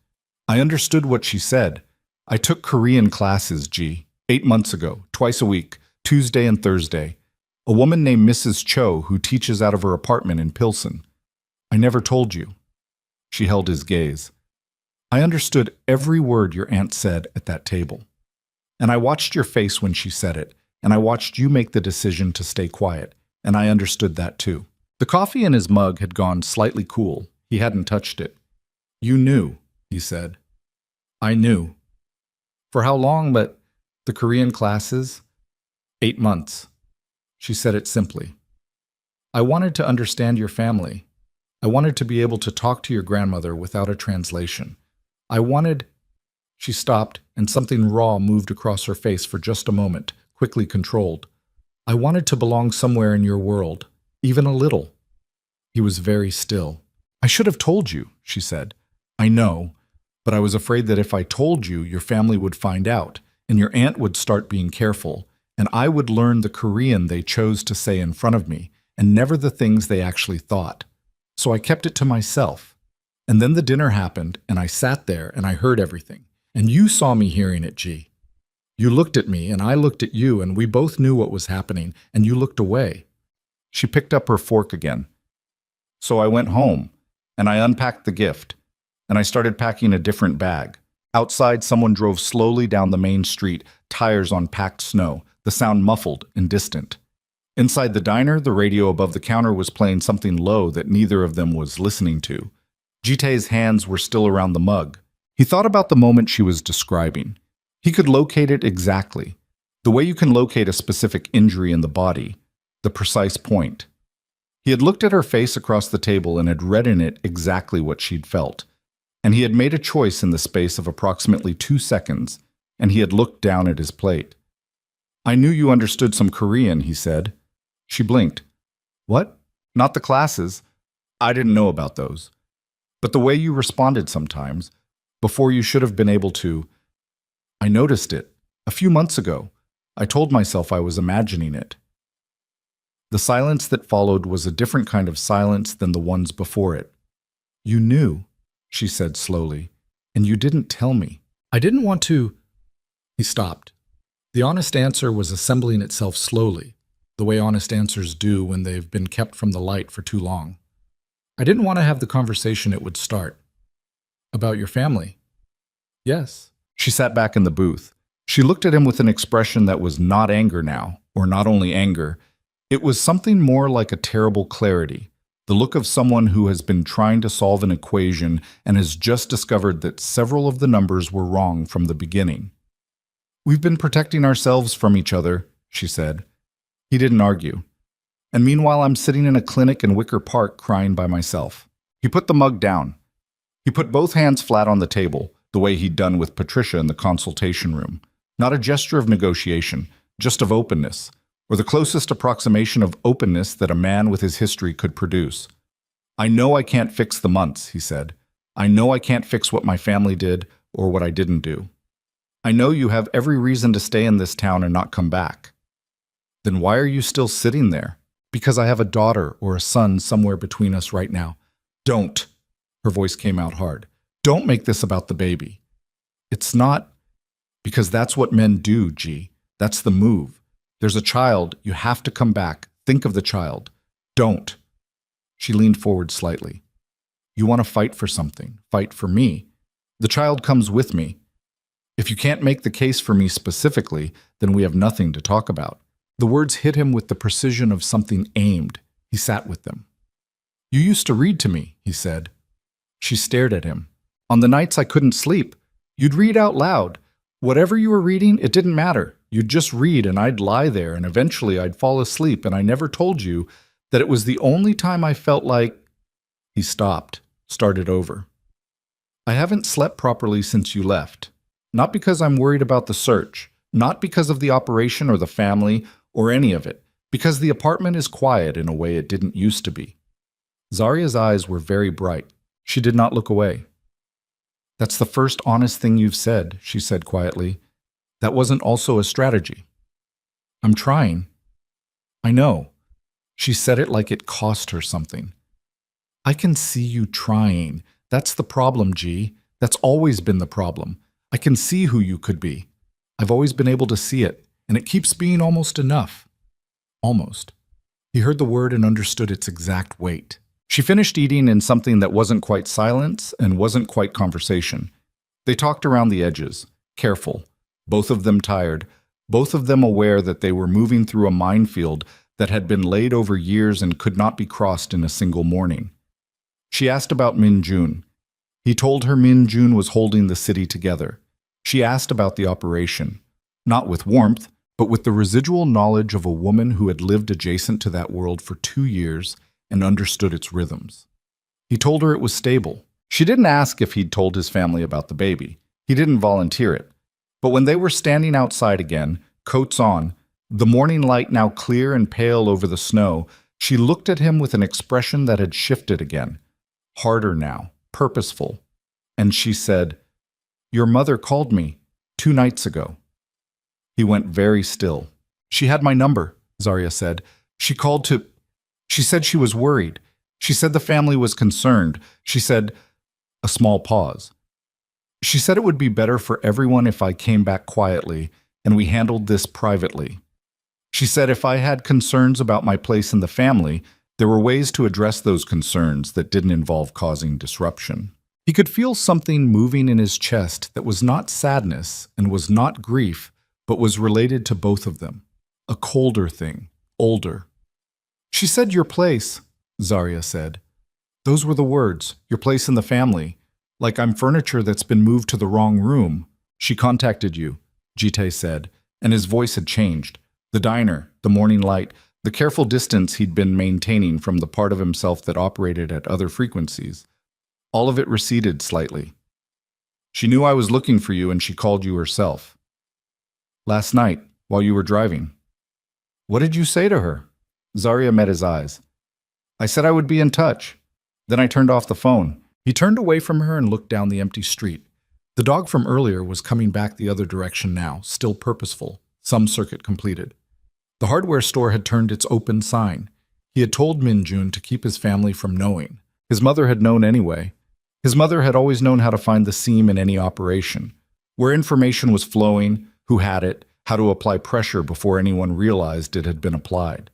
I understood what she said. I took Korean classes, G, 8 months ago, twice a week, Tuesday and Thursday. A woman named Mrs. Cho who teaches out of her apartment in Pilsen. I never told you." She held his gaze. "I understood every word your aunt said at that table. And I watched your face when she said it, and I watched you make the decision to stay quiet, and I understood that too." The coffee in his mug had gone slightly cool. He hadn't touched it. "You knew," he said. "I knew." "For how long, but the Korean classes?" 8 months. She said it simply. "I wanted to understand your family. I wanted to be able to talk to your grandmother without a translation. I wanted—" She stopped, and something raw moved across her face for just a moment, quickly controlled. "I wanted to belong somewhere in your world, even a little." He was very still. I should have told you, she said. I know, but I was afraid that if I told you, your family would find out, and your aunt would start being careful, and I would learn the Korean they chose to say in front of me, and never the things they actually thought. So I kept it to myself. And then the dinner happened, and I sat there, and I heard everything. And you saw me hearing it, G. You looked at me, and I looked at you, and we both knew what was happening, and you looked away. She picked up her fork again. So I went home, and I unpacked the gift, and I started packing a different bag. Outside, someone drove slowly down the main street, tires on packed snow, the sound muffled and distant. Inside the diner, the radio above the counter was playing something low that neither of them was listening to. Jitae's hands were still around the mug. He thought about the moment she was describing. He could locate it exactly, the way you can locate a specific injury in the body, the precise point. He had looked at her face across the table and had read in it exactly what she'd felt. And he had made a choice in the space of approximately 2 seconds, and he had looked down at his plate. I knew you understood some Korean, he said. She blinked. What? Not the classes. I didn't know about those. But the way you responded sometimes, before you should have been able to. I noticed it. A few months ago. I told myself I was imagining it. The silence that followed was a different kind of silence than the ones before it. You knew, she said slowly, and you didn't tell me. I didn't want to. He stopped. The honest answer was assembling itself slowly, the way honest answers do when they've been kept from the light for too long. I didn't want to have the conversation it would start. About your family? Yes. She sat back in the booth. She looked at him with an expression that was not anger now, or not only anger. It was something more like a terrible clarity, the look of someone who has been trying to solve an equation and has just discovered that several of the numbers were wrong from the beginning. We've been protecting ourselves from each other, she said. He didn't argue. And meanwhile, I'm sitting in a clinic in Wicker Park crying by myself. He put the mug down. He put both hands flat on the table, the way he'd done with Patricia in the consultation room. Not a gesture of negotiation, just of openness, or the closest approximation of openness that a man with his history could produce. I know I can't fix the months, he said. I know I can't fix what my family did or what I didn't do. I know you have every reason to stay in this town and not come back. Then why are you still sitting there? Because I have a daughter or a son somewhere between us right now. Don't. Her voice came out hard. Don't make this about the baby. It's not. Because that's what men do, G. That's the move. There's a child. You have to come back. Think of the child. Don't. She leaned forward slightly. You want to fight for something. Fight for me. The child comes with me. If you can't make the case for me specifically, then we have nothing to talk about. The words hit him with the precision of something aimed. He sat with them. You used to read to me, he said. She stared at him. On the nights I couldn't sleep, you'd read out loud. Whatever you were reading, it didn't matter. You'd just read and I'd lie there and eventually I'd fall asleep, and I never told you that it was the only time I felt like. He stopped, started over. I haven't slept properly since you left. Not because I'm worried about the search, not because of the operation or the family or any of it, because the apartment is quiet in a way it didn't used to be. Zaria's eyes were very bright. She did not look away. That's the first honest thing you've said, she said quietly. That wasn't also a strategy. I'm trying. I know. She said it like it cost her something. I can see you trying. That's the problem, G. That's always been the problem. I can see who you could be. I've always been able to see it, and it keeps being almost enough. Almost. He heard the word and understood its exact weight. She finished eating in something that wasn't quite silence and wasn't quite conversation. They talked around the edges, careful, both of them tired, both of them aware that they were moving through a minefield that had been laid over years and could not be crossed in a single morning. She asked about Min Jun. He told her Min Jun was holding the city together. She asked about the operation, not with warmth, but with the residual knowledge of a woman who had lived adjacent to that world for 2 years and understood its rhythms. He told her it was stable. She didn't ask if he'd told his family about the baby. He didn't volunteer it. But when they were standing outside again, coats on, the morning light now clear and pale over the snow, she looked at him with an expression that had shifted again. harder now, purposeful. And she said, "Your mother called me 2 nights ago." He went very still. "She had my number," Zarya said. "She called to... She said she was worried. She said the family was concerned. She said..." A small pause. "She said it would be better for everyone if I came back quietly and we handled this privately. She said if I had concerns about my place in the family, there were ways to address those concerns that didn't involve causing disruption." He could feel something moving in his chest that was not sadness and was not grief, but was related to both of them. A colder thing, older. "She said your place," Zarya said. "Those were the words, your place in the family. Like I'm furniture that's been moved to the wrong room." "She contacted you," Jite said, and his voice had changed. The diner, the morning light, the careful distance he'd been maintaining from the part of himself that operated at other frequencies. All of it receded slightly. "She knew I was looking for you and she called you herself. Last night, while you were driving." "What did you say to her?" Zarya met his eyes. "I said I would be in touch. Then I turned off the phone." He turned away from her and looked down the empty street. The dog from earlier was coming back the other direction now, still purposeful, some circuit completed. The hardware store had turned its open sign. He had told Minjun to keep his family from knowing. His mother had known anyway. His mother had always known how to find the seam in any operation, where information was flowing, who had it, how to apply pressure before anyone realized it had been applied.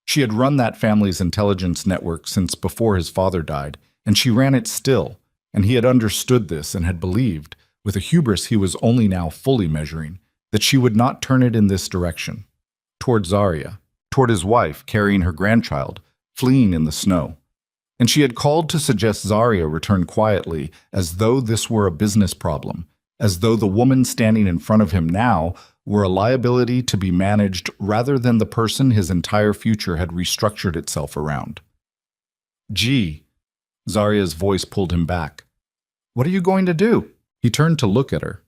She had run that family's intelligence network since before his father died, and she ran it still, and he had understood this and had believed, with a hubris he was only now fully measuring, that she would not turn it in this direction. Toward Zarya, toward his wife carrying her grandchild, fleeing in the snow. And she had called to suggest Zarya return quietly, as though this were a business problem, as though the woman standing in front of him now were a liability to be managed rather than the person his entire future had restructured itself around. "Gee," Zarya's voice pulled him back. "What are you going to do?" He turned to look at her.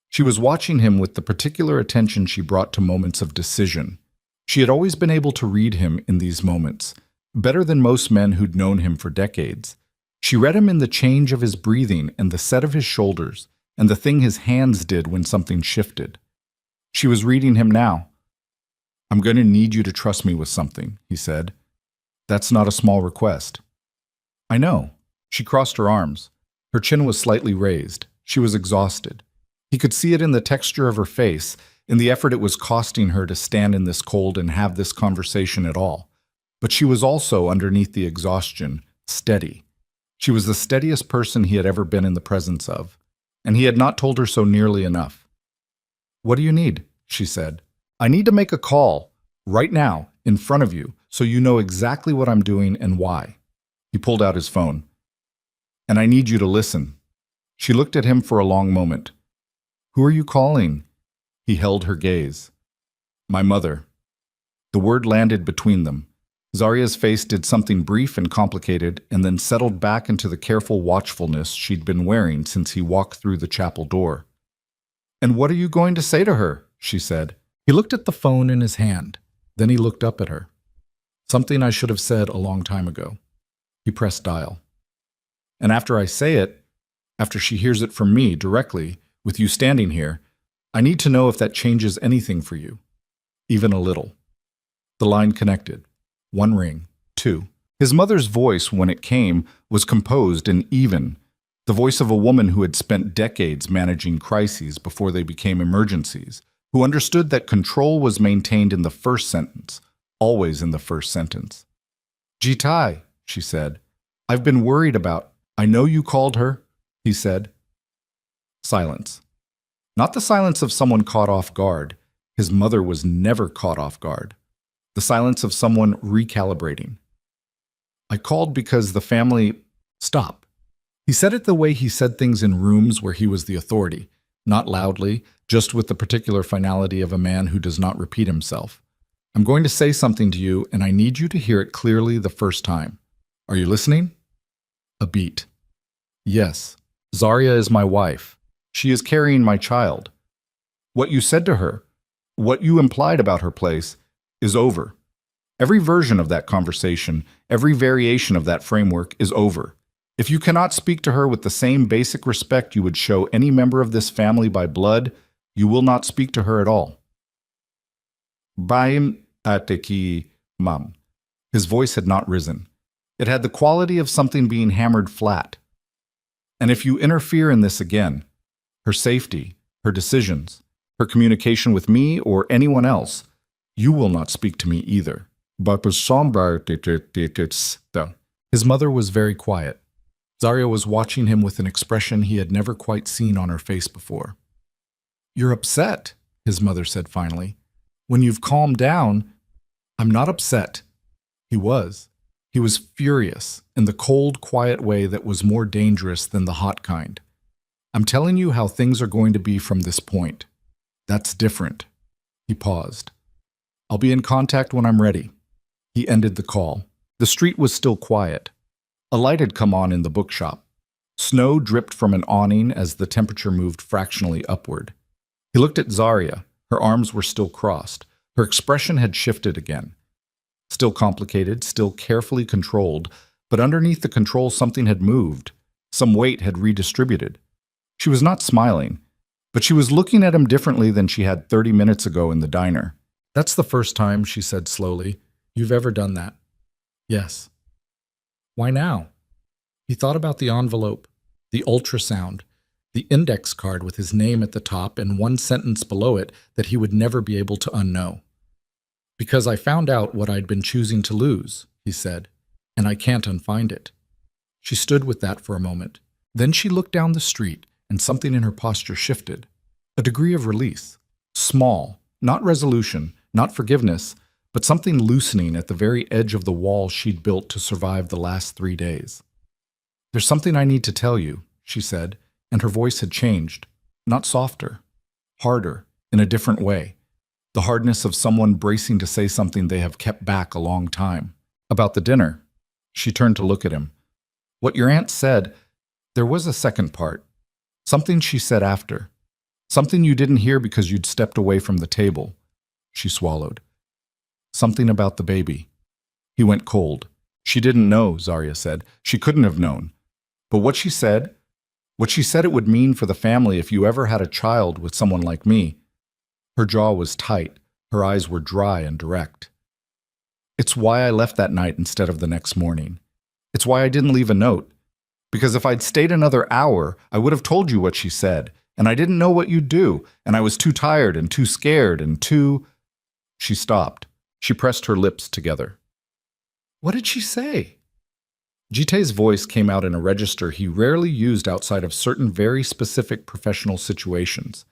She was watching him with the particular attention she brought to moments of decision. She had always been able to read him in these moments, better than most men who'd known him for decades. She read him in the change of his breathing and the set of his shoulders, and the thing his hands did when something shifted. She was reading him now. "I'm going to need you to trust me with something," he said. "That's not a small request." "I know." She crossed her arms. Her chin was slightly raised. She was exhausted. He could see it in the texture of her face, in the effort it was costing her to stand in this cold and have this conversation at all. But she was also, underneath the exhaustion, steady. She was the steadiest person he had ever been in the presence of, and he had not told her so nearly enough. "What do you need?" she said. "I need to make a call, right now, in front of you, so you know exactly what I'm doing and why." He pulled out his phone. "And I need you to listen." She looked at him for a long moment. "Who are you calling?" He held her gaze. "My mother." The word landed between them. Zarya's face did something brief and complicated and then settled back into the careful watchfulness she'd been wearing since he walked through the chapel door. "And what are you going to say to her?" she said. He looked at the phone in his hand. Then he looked up at her. "Something I should have said a long time ago." He pressed dial. "And after I say it, after she hears it from me directly, with you standing here, I need to know if that changes anything for you. Even a little." The line connected. One ring, two. His mother's voice, when it came, was composed and even, the voice of a woman who had spent decades managing crises before they became emergencies, who understood that control was maintained in the first sentence, always in the first sentence. "Jitai," she said, "I've been worried about..." "I know you called her," he said. Silence. Not the silence of someone caught off guard. His mother was never caught off guard. The silence of someone recalibrating. "I called because the family..." "Stop." He said it the way he said things in rooms where he was the authority, not loudly, just with the particular finality of a man who does not repeat himself. "I'm going to say something to you, and I need you to hear it clearly the first time. Are you listening?" A beat. "Yes. Zarya is my wife. She is carrying my child. What you said to her, what you implied about her place, is over. Every version of that conversation, every variation of that framework is over. If you cannot speak to her with the same basic respect you would show any member of this family by blood, you will not speak to her at all. Baim ateki mam. His voice had not risen. It had the quality of something being hammered flat. And if you interfere in this again, her safety, her decisions, her communication with me or anyone else, you will not speak to me either. His mother was very quiet. Zarya was watching him with an expression he had never quite seen on her face before. "You're upset," his mother said finally. "When you've calmed down—" "I'm not upset." He was. He was furious, in the cold, quiet way that was more dangerous than the hot kind. "I'm telling you how things are going to be from this point. That's different." He paused. "I'll be in contact when I'm ready." He ended the call. The street was still quiet. A light had come on in the bookshop. Snow dripped from an awning as the temperature moved fractionally upward. He looked at Zarya. Her arms were still crossed. Her expression had shifted again. Still complicated, still carefully controlled, but underneath the control something had moved. Some weight had redistributed. She was not smiling, but she was looking at him differently than she had 30 minutes ago in the diner. "That's the first time," she said slowly, "you've ever done that." "Yes." "Why now?" He thought about the envelope, the ultrasound, the index card with his name at the top and one sentence below it that he would never be able to unknow. "Because I found out what I'd been choosing to lose," he said, "and I can't unfind it." She stood with that for a moment. Then she looked down the street, and something in her posture shifted. A degree of release. Small, not resolution, not forgiveness, but something loosening at the very edge of the wall she'd built to survive the last 3 days. "There's something I need to tell you," she said, and her voice had changed. Not softer, harder, in a different way. The hardness of someone bracing to say something they have kept back a long time. "About the dinner." She turned to look at him. "What your aunt said, there was a second part. Something she said after. Something you didn't hear because you'd stepped away from the table." She swallowed. "Something about the baby." He went cold. "She didn't know," Zarya said. "She couldn't have known. But what she said it would mean for the family if you ever had a child with someone like me." Her jaw was tight. Her eyes were dry and direct. "It's why I left that night instead of the next morning. It's why I didn't leave a note. Because if I'd stayed another hour, I would have told you what she said, and I didn't know what you'd do, and I was too tired and too scared and too—" She stopped. She pressed her lips together. "What did she say?" Jite's voice came out in a register he rarely used outside of certain very specific professional situations.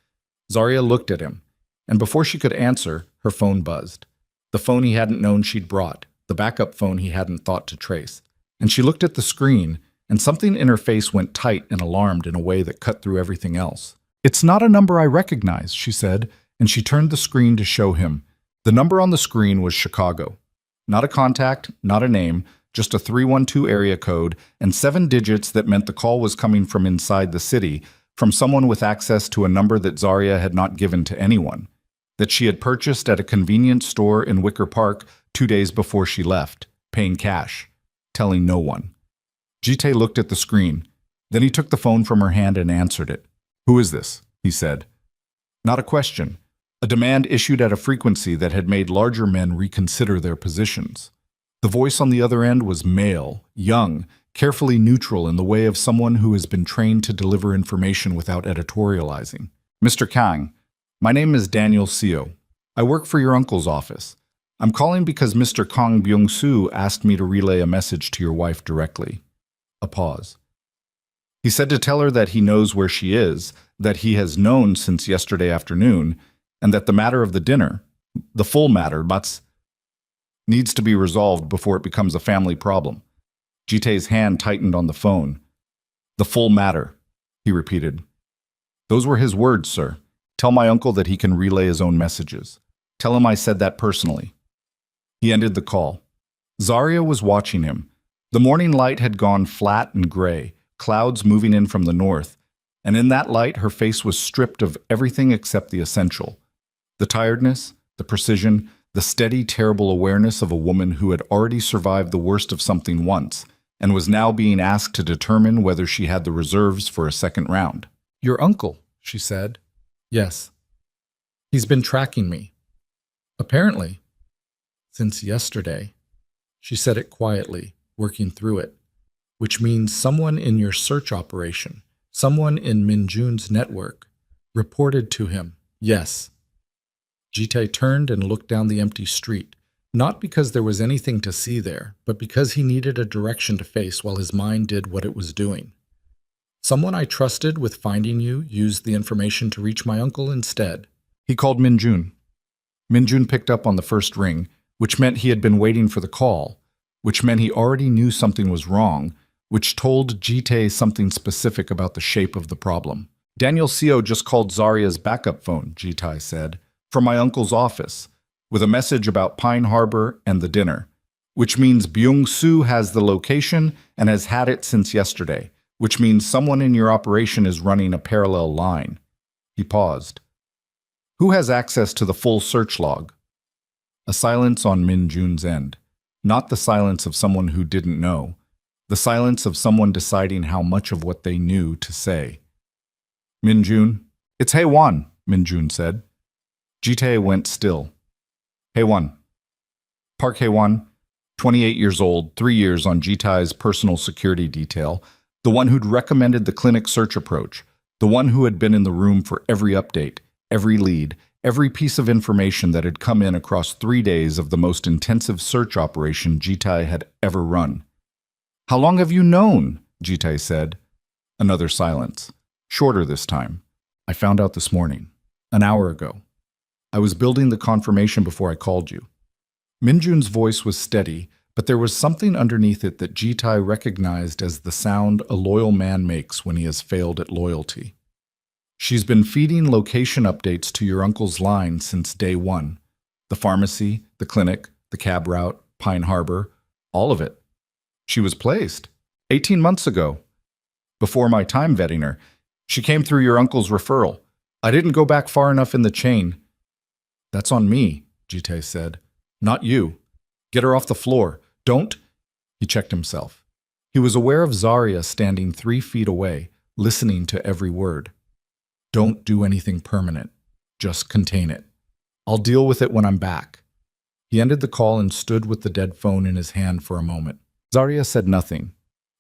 Zarya looked at him, and before she could answer, her phone buzzed. The phone he hadn't known she'd brought, the backup phone he hadn't thought to trace. And she looked at the screen, and something in her face went tight and alarmed in a way that cut through everything else. "It's not a number I recognize," she said, and she turned the screen to show him. The number on the screen was Chicago. Not a contact, not a name, just a 312 area code and 7 digits that meant the call was coming from inside the city, from someone with access to a number that Zarya had not given to anyone, that she had purchased at a convenience store in Wicker Park 2 days before she left, paying cash, telling no one. Jite looked at the screen. Then he took the phone from her hand and answered it. "Who is this?" he said. Not a question. A demand issued at a frequency that had made larger men reconsider their positions. The voice on the other end was male, young, carefully neutral in the way of someone who has been trained to deliver information without editorializing. "Mr. Kang, my name is Daniel Seo. I work for your uncle's office. I'm calling because Mr. Kang Byung-soo asked me to relay a message to your wife directly." A pause. "He said to tell her that he knows where she is, that he has known since yesterday afternoon, and that the matter of the dinner, the full matter, needs to be resolved before it becomes a family problem." Jite's hand tightened on the phone. "The full matter," he repeated. "Those were his words, sir. Tell my uncle that he can relay his own messages. Tell him I said that personally." He ended the call. Zarya was watching him. The morning light had gone flat and gray, clouds moving in from the north, and in that light her face was stripped of everything except the essential. The tiredness, the precision, the steady, terrible awareness of a woman who had already survived the worst of something once, and was now being asked to determine whether she had the reserves for a second round. "Your uncle," she said. "Yes. He's been tracking me. Apparently. Since yesterday." She said it quietly, working through it. "Which means someone in your search operation, someone in Minjun's network, reported to him." "Yes." Jitae turned and looked down the empty street, not because there was anything to see there, but because he needed a direction to face while his mind did what it was doing. "Someone I trusted with finding you used the information to reach my uncle instead." He called Minjun. Minjun picked up on the first ring, which meant he had been waiting for the call, which meant he already knew something was wrong, which told Jitae something specific about the shape of the problem. "Daniel Seo just called Zaria's backup phone," Jitae said, "from my uncle's office, with a message about Pine Harbor and the dinner, which means Byung-soo has the location and has had it since yesterday, which means someone in your operation is running a parallel line." He paused. "Who has access to the full search log?" A silence on Min Jun's end. Not the silence of someone who didn't know. The silence of someone deciding how much of what they knew to say. "Min Jun." "It's Haewon," Min Jun said. Jitae went still. "Haewon." Park Haewon, 28 years old, 3 years on Jitae's personal security detail, the one who'd recommended the clinic search approach, the one who had been in the room for every update, every lead, every piece of information that had come in across 3 days of the most intensive search operation Jitae had ever run. "How long have you known?" Jitae said. Another silence, shorter this time. "I found out this morning, an hour ago. I was building the confirmation before I called you." Minjun's voice was steady, but there was something underneath it that Jitae recognized as the sound a loyal man makes when he has failed at loyalty. "She's been feeding location updates to your uncle's line since day one. The pharmacy, the clinic, the cab route, Pine Harbor, all of it. She was placed 18 months ago. Before my time vetting her, she came through your uncle's referral. I didn't go back far enough in the chain." "That's on me," Jitae said. "Not you. Get her off the floor. Don't—" He checked himself. He was aware of Zaria standing 3 feet away, listening to every word. "Don't do anything permanent. Just contain it. I'll deal with it when I'm back." He ended the call and stood with the dead phone in his hand for a moment. Zaria said nothing.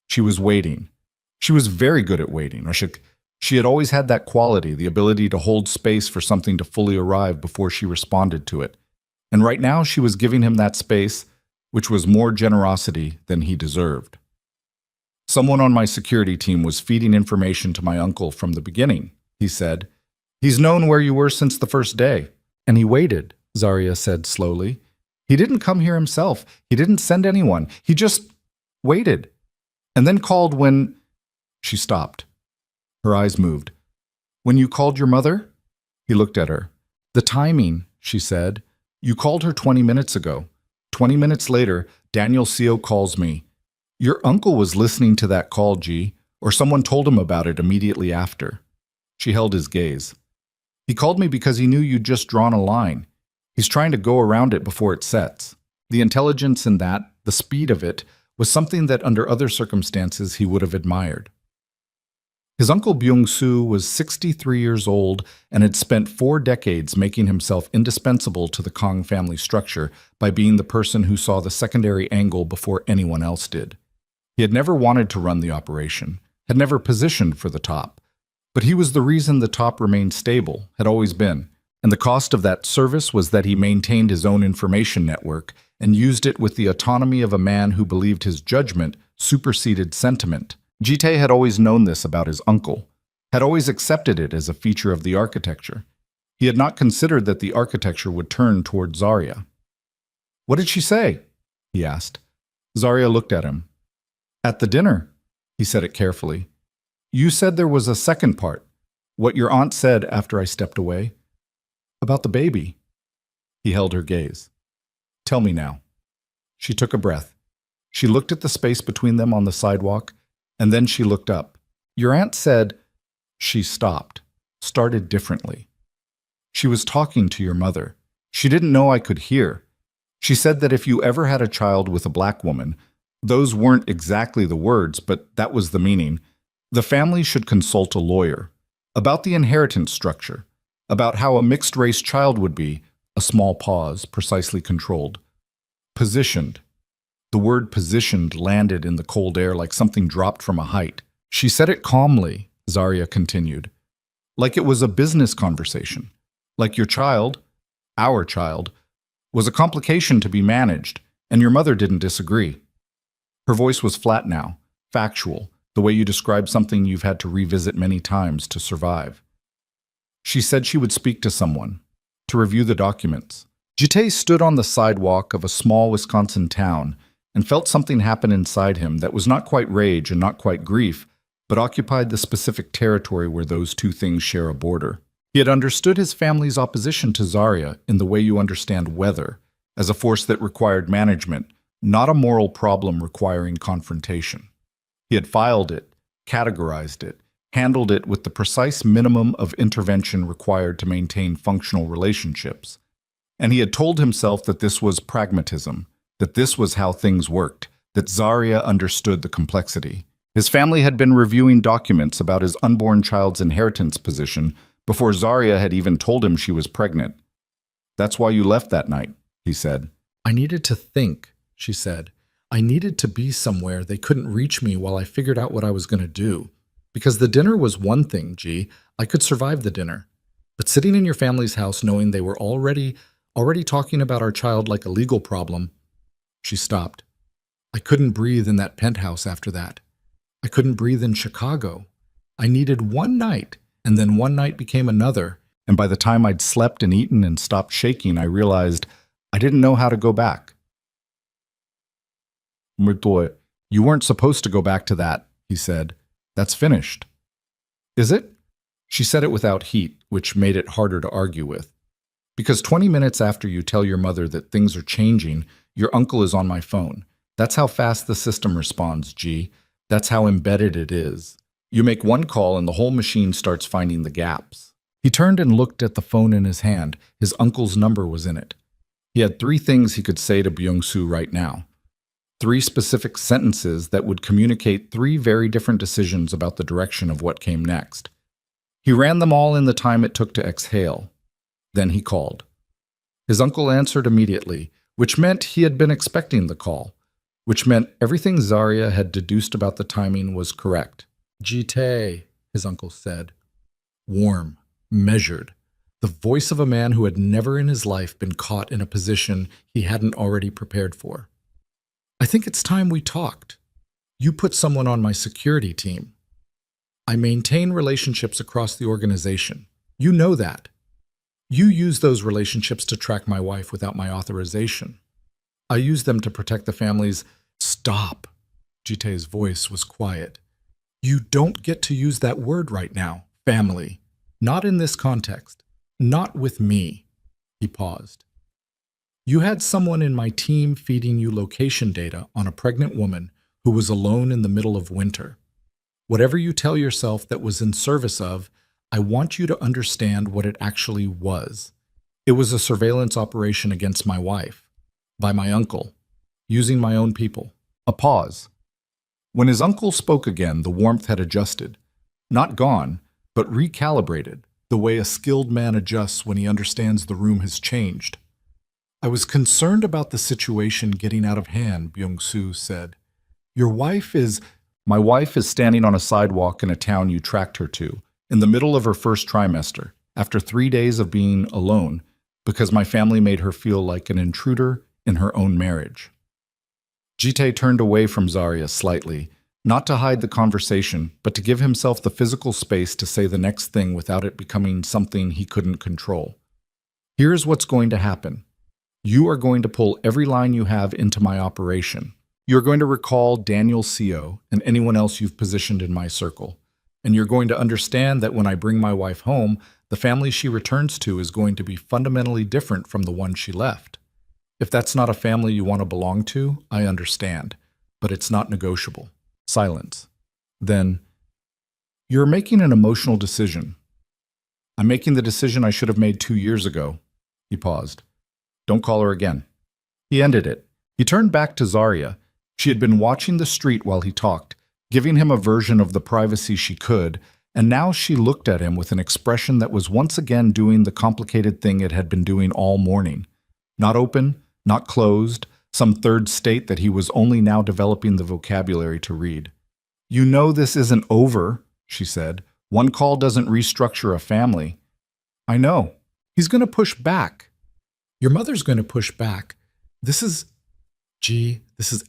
She was waiting. She was very good at waiting, or she had always had that quality, the ability to hold space for something to fully arrive before she responded to it. And right now she was giving him that space, which was more generosity than he deserved. "Someone on my security team was feeding information to my uncle from the beginning," he said. "He's known where you were since the first day." "And he waited," Zaria said slowly. "He didn't come here himself. He didn't send anyone. He just waited. And then called when—" She stopped. Her eyes moved. "When you called your mother?" He looked at her. "The timing," she said. "You called her 20 minutes ago. 20 minutes later, Daniel Seo calls me. Your uncle was listening to that call, G, or someone told him about it immediately after." She held his gaze. "He called me because he knew you'd just drawn a line. He's trying to go around it before it sets." The intelligence in that, the speed of it, was something that under other circumstances he would have admired. His uncle Byung-soo was 63 years old and had spent 4 decades making himself indispensable to the Kong family structure by being the person who saw the secondary angle before anyone else did. He had never wanted to run the operation, had never positioned for the top, but he was the reason the top remained stable, had always been, and the cost of that service was that he maintained his own information network and used it with the autonomy of a man who believed his judgment superseded sentiment. Jitae had always known this about his uncle, had always accepted it as a feature of the architecture. He had not considered that the architecture would turn toward Zaria. "What did she say?" he asked. Zaria looked at him. "At the dinner," he said it carefully. "You said there was a second part, what your aunt said after I stepped away. About the baby." He held her gaze. "Tell me now." She took a breath. She looked at the space between them on the sidewalk, and then she looked up. "Your aunt said—" She stopped, started differently. "She was talking to your mother. She didn't know I could hear. She said that if you ever had a child with a black woman, Those weren't exactly the words, but that was the meaning. The family should consult a lawyer about the inheritance structure, about how a mixed-race child would be, a small pause, precisely controlled. Positioned. The word positioned landed in the cold air like something dropped from a height. She said it calmly, Zarya continued, like it was a business conversation. Like your child, our child, was a complication to be managed, and your mother didn't disagree. Her voice was flat now, factual, the way you describe something you've had to revisit many times to survive. She said she would speak to someone, to review the documents. Jite stood on the sidewalk of a small Wisconsin town and felt something happen inside him that was not quite rage and not quite grief, but occupied the specific territory where those two things share a border. He had understood his family's opposition to Zarya in the way you understand weather, as a force that required management, not a moral problem requiring confrontation. He had filed it, categorized it, handled it with the precise minimum of intervention required to maintain functional relationships. And he had told himself that this was pragmatism, that this was how things worked, that Zarya understood the complexity. His family had been reviewing documents about his unborn child's inheritance position before Zarya had even told him she was pregnant. "That's why you left that night," he said. "I needed to think," she said. "I needed to be somewhere they couldn't reach me while I figured out what I was going to do. Because the dinner was one thing, G. I could survive the dinner. But sitting in your family's house knowing they were already talking about our child like a legal problem." She stopped. "I couldn't breathe in that penthouse after that. I couldn't breathe in Chicago. I needed one night, and then one night became another. And by the time I'd slept and eaten and stopped shaking, I realized I didn't know how to go back." "You weren't supposed to go back to that," he said. "That's finished." "Is it?" She said it without heat, which made it harder to argue with. "Because 20 minutes after you tell your mother that things are changing, your uncle is on my phone. That's how fast the system responds, G. That's how embedded it is. You make one call and the whole machine starts finding the gaps." He turned and looked at the phone in his hand. His uncle's number was in it. He had 3 things he could say to Byung-soo right now. 3 specific sentences that would communicate 3 very different decisions about the direction of what came next. He ran them all in the time it took to exhale. Then he called. His uncle answered immediately, which meant he had been expecting the call, which meant everything Zarya had deduced about the timing was correct. "Jite," his uncle said. Warm, measured, the voice of a man who had never in his life been caught in a position he hadn't already prepared for. "I think it's time we talked. You put someone on my security team. I maintain relationships across the organization. You know that. You use those relationships to track my wife without my authorization. I use them to protect the family's—" "Stop." Jite's voice was quiet. "You don't get to use that word right now, family. Not in this context. Not with me." He paused. "You had someone in my team feeding you location data on a pregnant woman who was alone in the middle of winter. Whatever you tell yourself that was in service of, I want you to understand what it actually was. It was a surveillance operation against my wife, by my uncle, using my own people." A pause. When his uncle spoke again, the warmth had adjusted. Not gone, but recalibrated, the way a skilled man adjusts when he understands the room has changed. "I was concerned about the situation getting out of hand," Byung-soo said. "Your wife is—" "My wife is standing on a sidewalk in a town you tracked her to, in the middle of her first trimester, after 3 days of being alone, because my family made her feel like an intruder in her own marriage." Jite turned away from Zarya slightly, not to hide the conversation, but to give himself the physical space to say the next thing without it becoming something he couldn't control. "Here's what's going to happen. You are going to pull every line you have into my operation. You're going to recall Daniel Co. and anyone else you've positioned in my circle. And you're going to understand that when I bring my wife home, the family she returns to is going to be fundamentally different from the one she left. If that's not a family you want to belong to, I understand, but it's not negotiable." Silence. Then, "You're making an emotional decision. I'm making the decision I should have made 2 years ago." He paused. "Don't call her again." He ended it. He turned back to Zarya. She had been watching the street while he talked, giving him a version of the privacy she could, and now she looked at him with an expression that was once again doing the complicated thing it had been doing all morning. Not open, not closed, some third state that he was only now developing the vocabulary to read. "You know this isn't over," she said. "One call doesn't restructure a family." "I know. He's going to push back. Your mother's going to push back. This is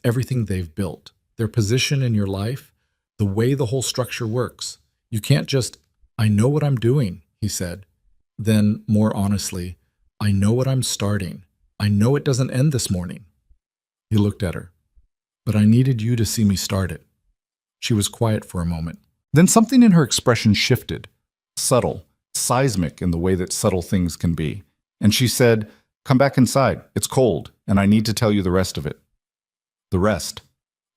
everything they've built. Their position in your life, the way the whole structure works. You can't just, 'I know what I'm doing,'" he said. Then, more honestly, "I know what I'm starting. I know it doesn't end this morning." He looked at her. "But I needed you to see me start it." She was quiet for a moment. Then something in her expression shifted, subtle, seismic in the way that subtle things can be. And she said, "Come back inside. It's cold, and I need to tell you the rest of it." "The rest?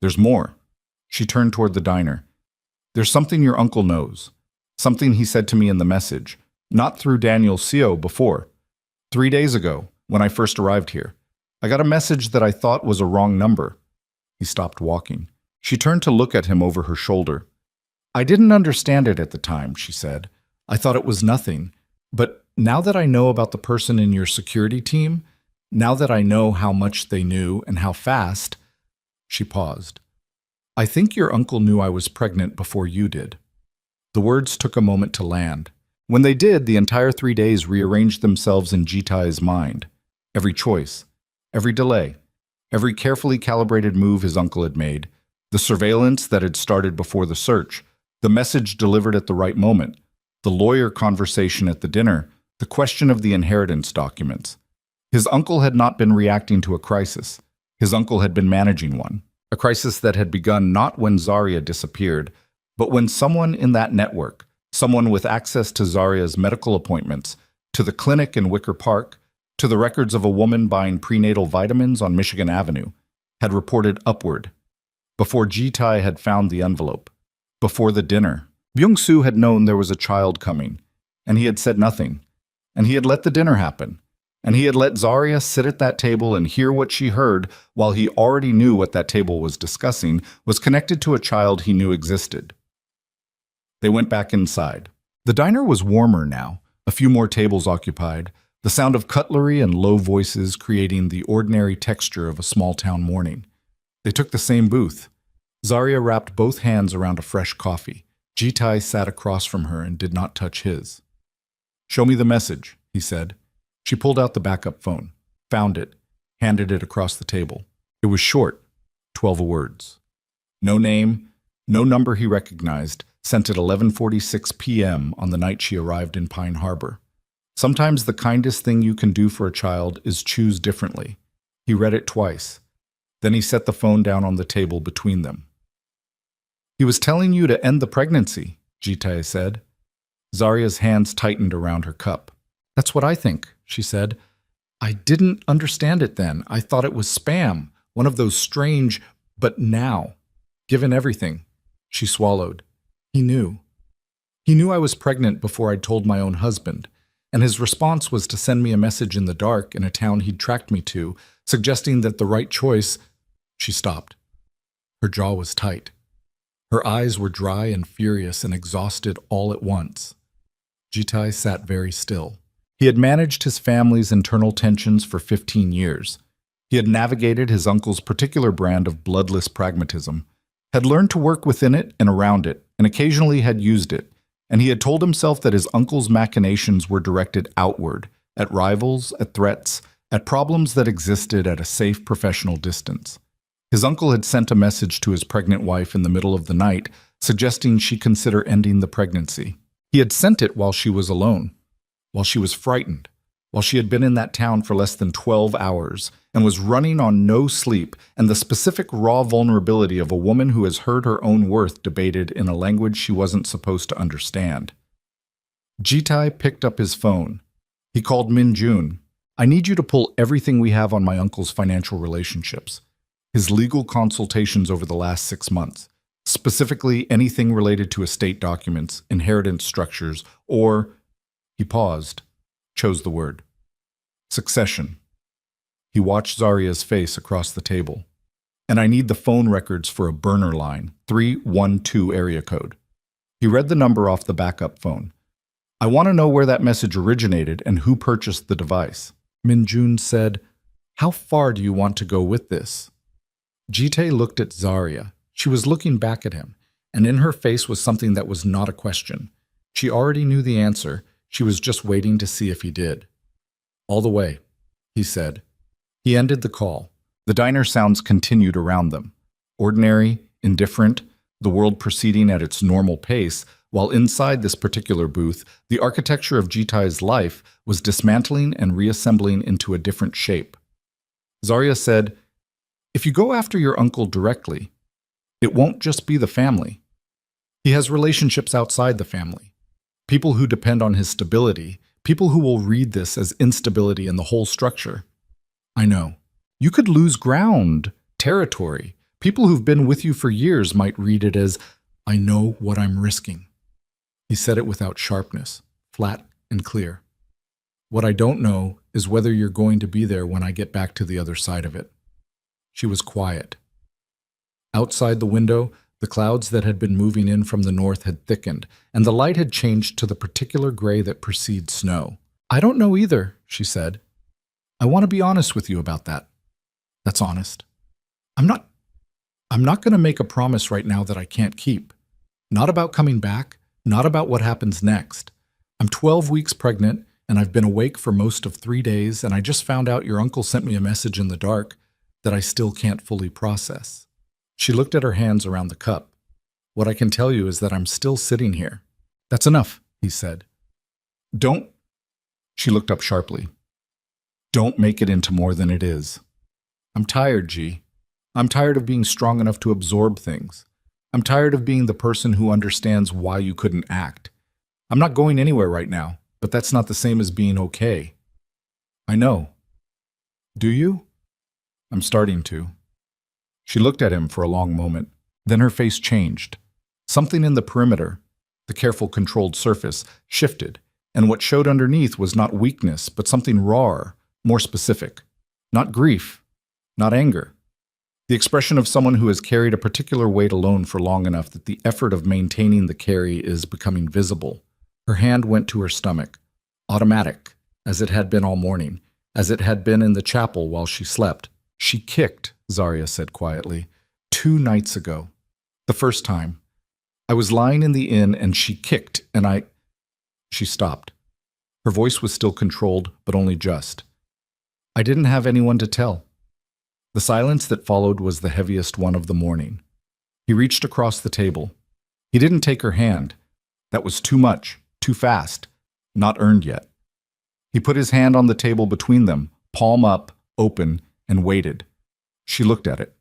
There's more." She turned toward the diner. "There's something your uncle knows. Something he said to me in the message. Not through Daniel Co. before. 3 days ago, when I first arrived here. I got a message that I thought was a wrong number." He stopped walking. She turned to look at him over her shoulder. "I didn't understand it at the time," she said. "I thought it was nothing. But now that I know about the person in your security team, now that I know how much they knew and how fast—" She paused. "I think your uncle knew I was pregnant before you did." The words took a moment to land. When they did, the entire 3 days rearranged themselves in Jitai's mind. Every choice, every delay, every carefully calibrated move his uncle had made, the surveillance that had started before the search, the message delivered at the right moment, the lawyer conversation at the dinner, the question of the inheritance documents. His uncle had not been reacting to a crisis. His uncle had been managing one. A crisis that had begun not when Zarya disappeared, but when someone in that network, someone with access to Zarya's medical appointments, to the clinic in Wicker Park, to the records of a woman buying prenatal vitamins on Michigan Avenue, had reported upward. Before Jitai had found the envelope. Before the dinner. Byung-soo had known there was a child coming, and he had said nothing. And he had let the dinner happen. And he had let Zarya sit at that table and hear what she heard while he already knew what that table was discussing was connected to a child he knew existed. They went back inside. The diner was warmer now, a few more tables occupied, the sound of cutlery and low voices creating the ordinary texture of a small-town morning. They took the same booth. Zarya wrapped both hands around a fresh coffee. Jitai sat across from her and did not touch his. "Show me the message," he said. She pulled out the backup phone, found it, handed it across the table. It was short, 12 words. No name, no number he recognized, sent at 11:46 p.m. on the night she arrived in Pine Harbor. "Sometimes the kindest thing you can do for a child is choose differently." He read it twice. Then he set the phone down on the table between them. "He was telling you to end the pregnancy," Jitai said. Zarya's hands tightened around her cup. "That's what I think," she said. "I didn't understand it then. I thought it was spam, one of those strange, but now, given everything." She swallowed. "He knew. He knew I was pregnant before I'd told my own husband, and his response was to send me a message in the dark in a town he'd tracked me to, suggesting that the right choice—" She stopped. Her jaw was tight. Her eyes were dry and furious and exhausted all at once. Jitai sat very still. He had managed his family's internal tensions for 15 years. He had navigated his uncle's particular brand of bloodless pragmatism, had learned to work within it and around it, and occasionally had used it, and he had told himself that his uncle's machinations were directed outward, at rivals, at threats, at problems that existed at a safe professional distance. His uncle had sent a message to his pregnant wife in the middle of the night, suggesting she consider ending the pregnancy. He had sent it while she was alone, while she was frightened, while she had been in that town for less than 12 hours and was running on no sleep and the specific raw vulnerability of a woman who has heard her own worth debated in a language she wasn't supposed to understand. Jitai picked up his phone. He called Min Jun. "I need you to pull everything we have on my uncle's financial relationships. His legal consultations over the last 6 months, specifically anything related to estate documents, inheritance structures, or—" He paused, chose the word. "Succession." He watched Zarya's face across the table. And I need the phone records for a burner line, 312 area code. He read the number off the backup phone. I want to know where that message originated and who purchased the device. Minjun said, "How far do you want to go with this?" Jite looked at Zarya. She was looking back at him, and in her face was something that was not a question. She already knew the answer. She was just waiting to see if he did. "All the way," he said. He ended the call. The diner sounds continued around them. Ordinary, indifferent, the world proceeding at its normal pace, while inside this particular booth, the architecture of Jitai's life was dismantling and reassembling into a different shape. Zarya said, "If you go after your uncle directly, it won't just be the family. He has relationships outside the family. People who depend on his stability, people who will read this as instability in the whole structure. I know. You could lose ground, territory. People who've been with you for years might read it as, I know what I'm risking." He said it without sharpness, flat and clear. "What I don't know is whether you're going to be there when I get back to the other side of it." She was quiet. Outside the window, the clouds that had been moving in from the north had thickened, and the light had changed to the particular gray that precedes snow. "I don't know either," she said. "I want to be honest with you about that." "That's honest." I'm not going to make a promise right now that I can't keep. Not about coming back, not about what happens next. I'm 12 weeks pregnant, and I've been awake for most of 3 days, and I just found out your uncle sent me a message in the dark that I still can't fully process." She looked at her hands around the cup. "What I can tell you is that I'm still sitting here." "That's enough," he said. "Don't..." She looked up sharply. "Don't make it into more than it is. I'm tired, G. I'm tired of being strong enough to absorb things. I'm tired of being the person who understands why you couldn't act. I'm not going anywhere right now, but that's not the same as being okay." "I know." "Do you?" "I'm starting to." She looked at him for a long moment. Then her face changed. Something in the perimeter, the careful controlled surface, shifted, and what showed underneath was not weakness, but something rawer, more specific. Not grief, not anger. The expression of someone who has carried a particular weight alone for long enough that the effort of maintaining the carry is becoming visible. Her hand went to her stomach. Automatic, as it had been all morning, as it had been in the chapel while she slept. "She kicked," Zarya said quietly, 2 nights ago. "The first time. I was lying in the inn and she kicked and I..." She stopped. Her voice was still controlled, but only just. "I didn't have anyone to tell." The silence that followed was the heaviest one of the morning. He reached across the table. He didn't take her hand. That was too much, too fast, not earned yet. He put his hand on the table between them, palm up, open, and waited. She looked at it.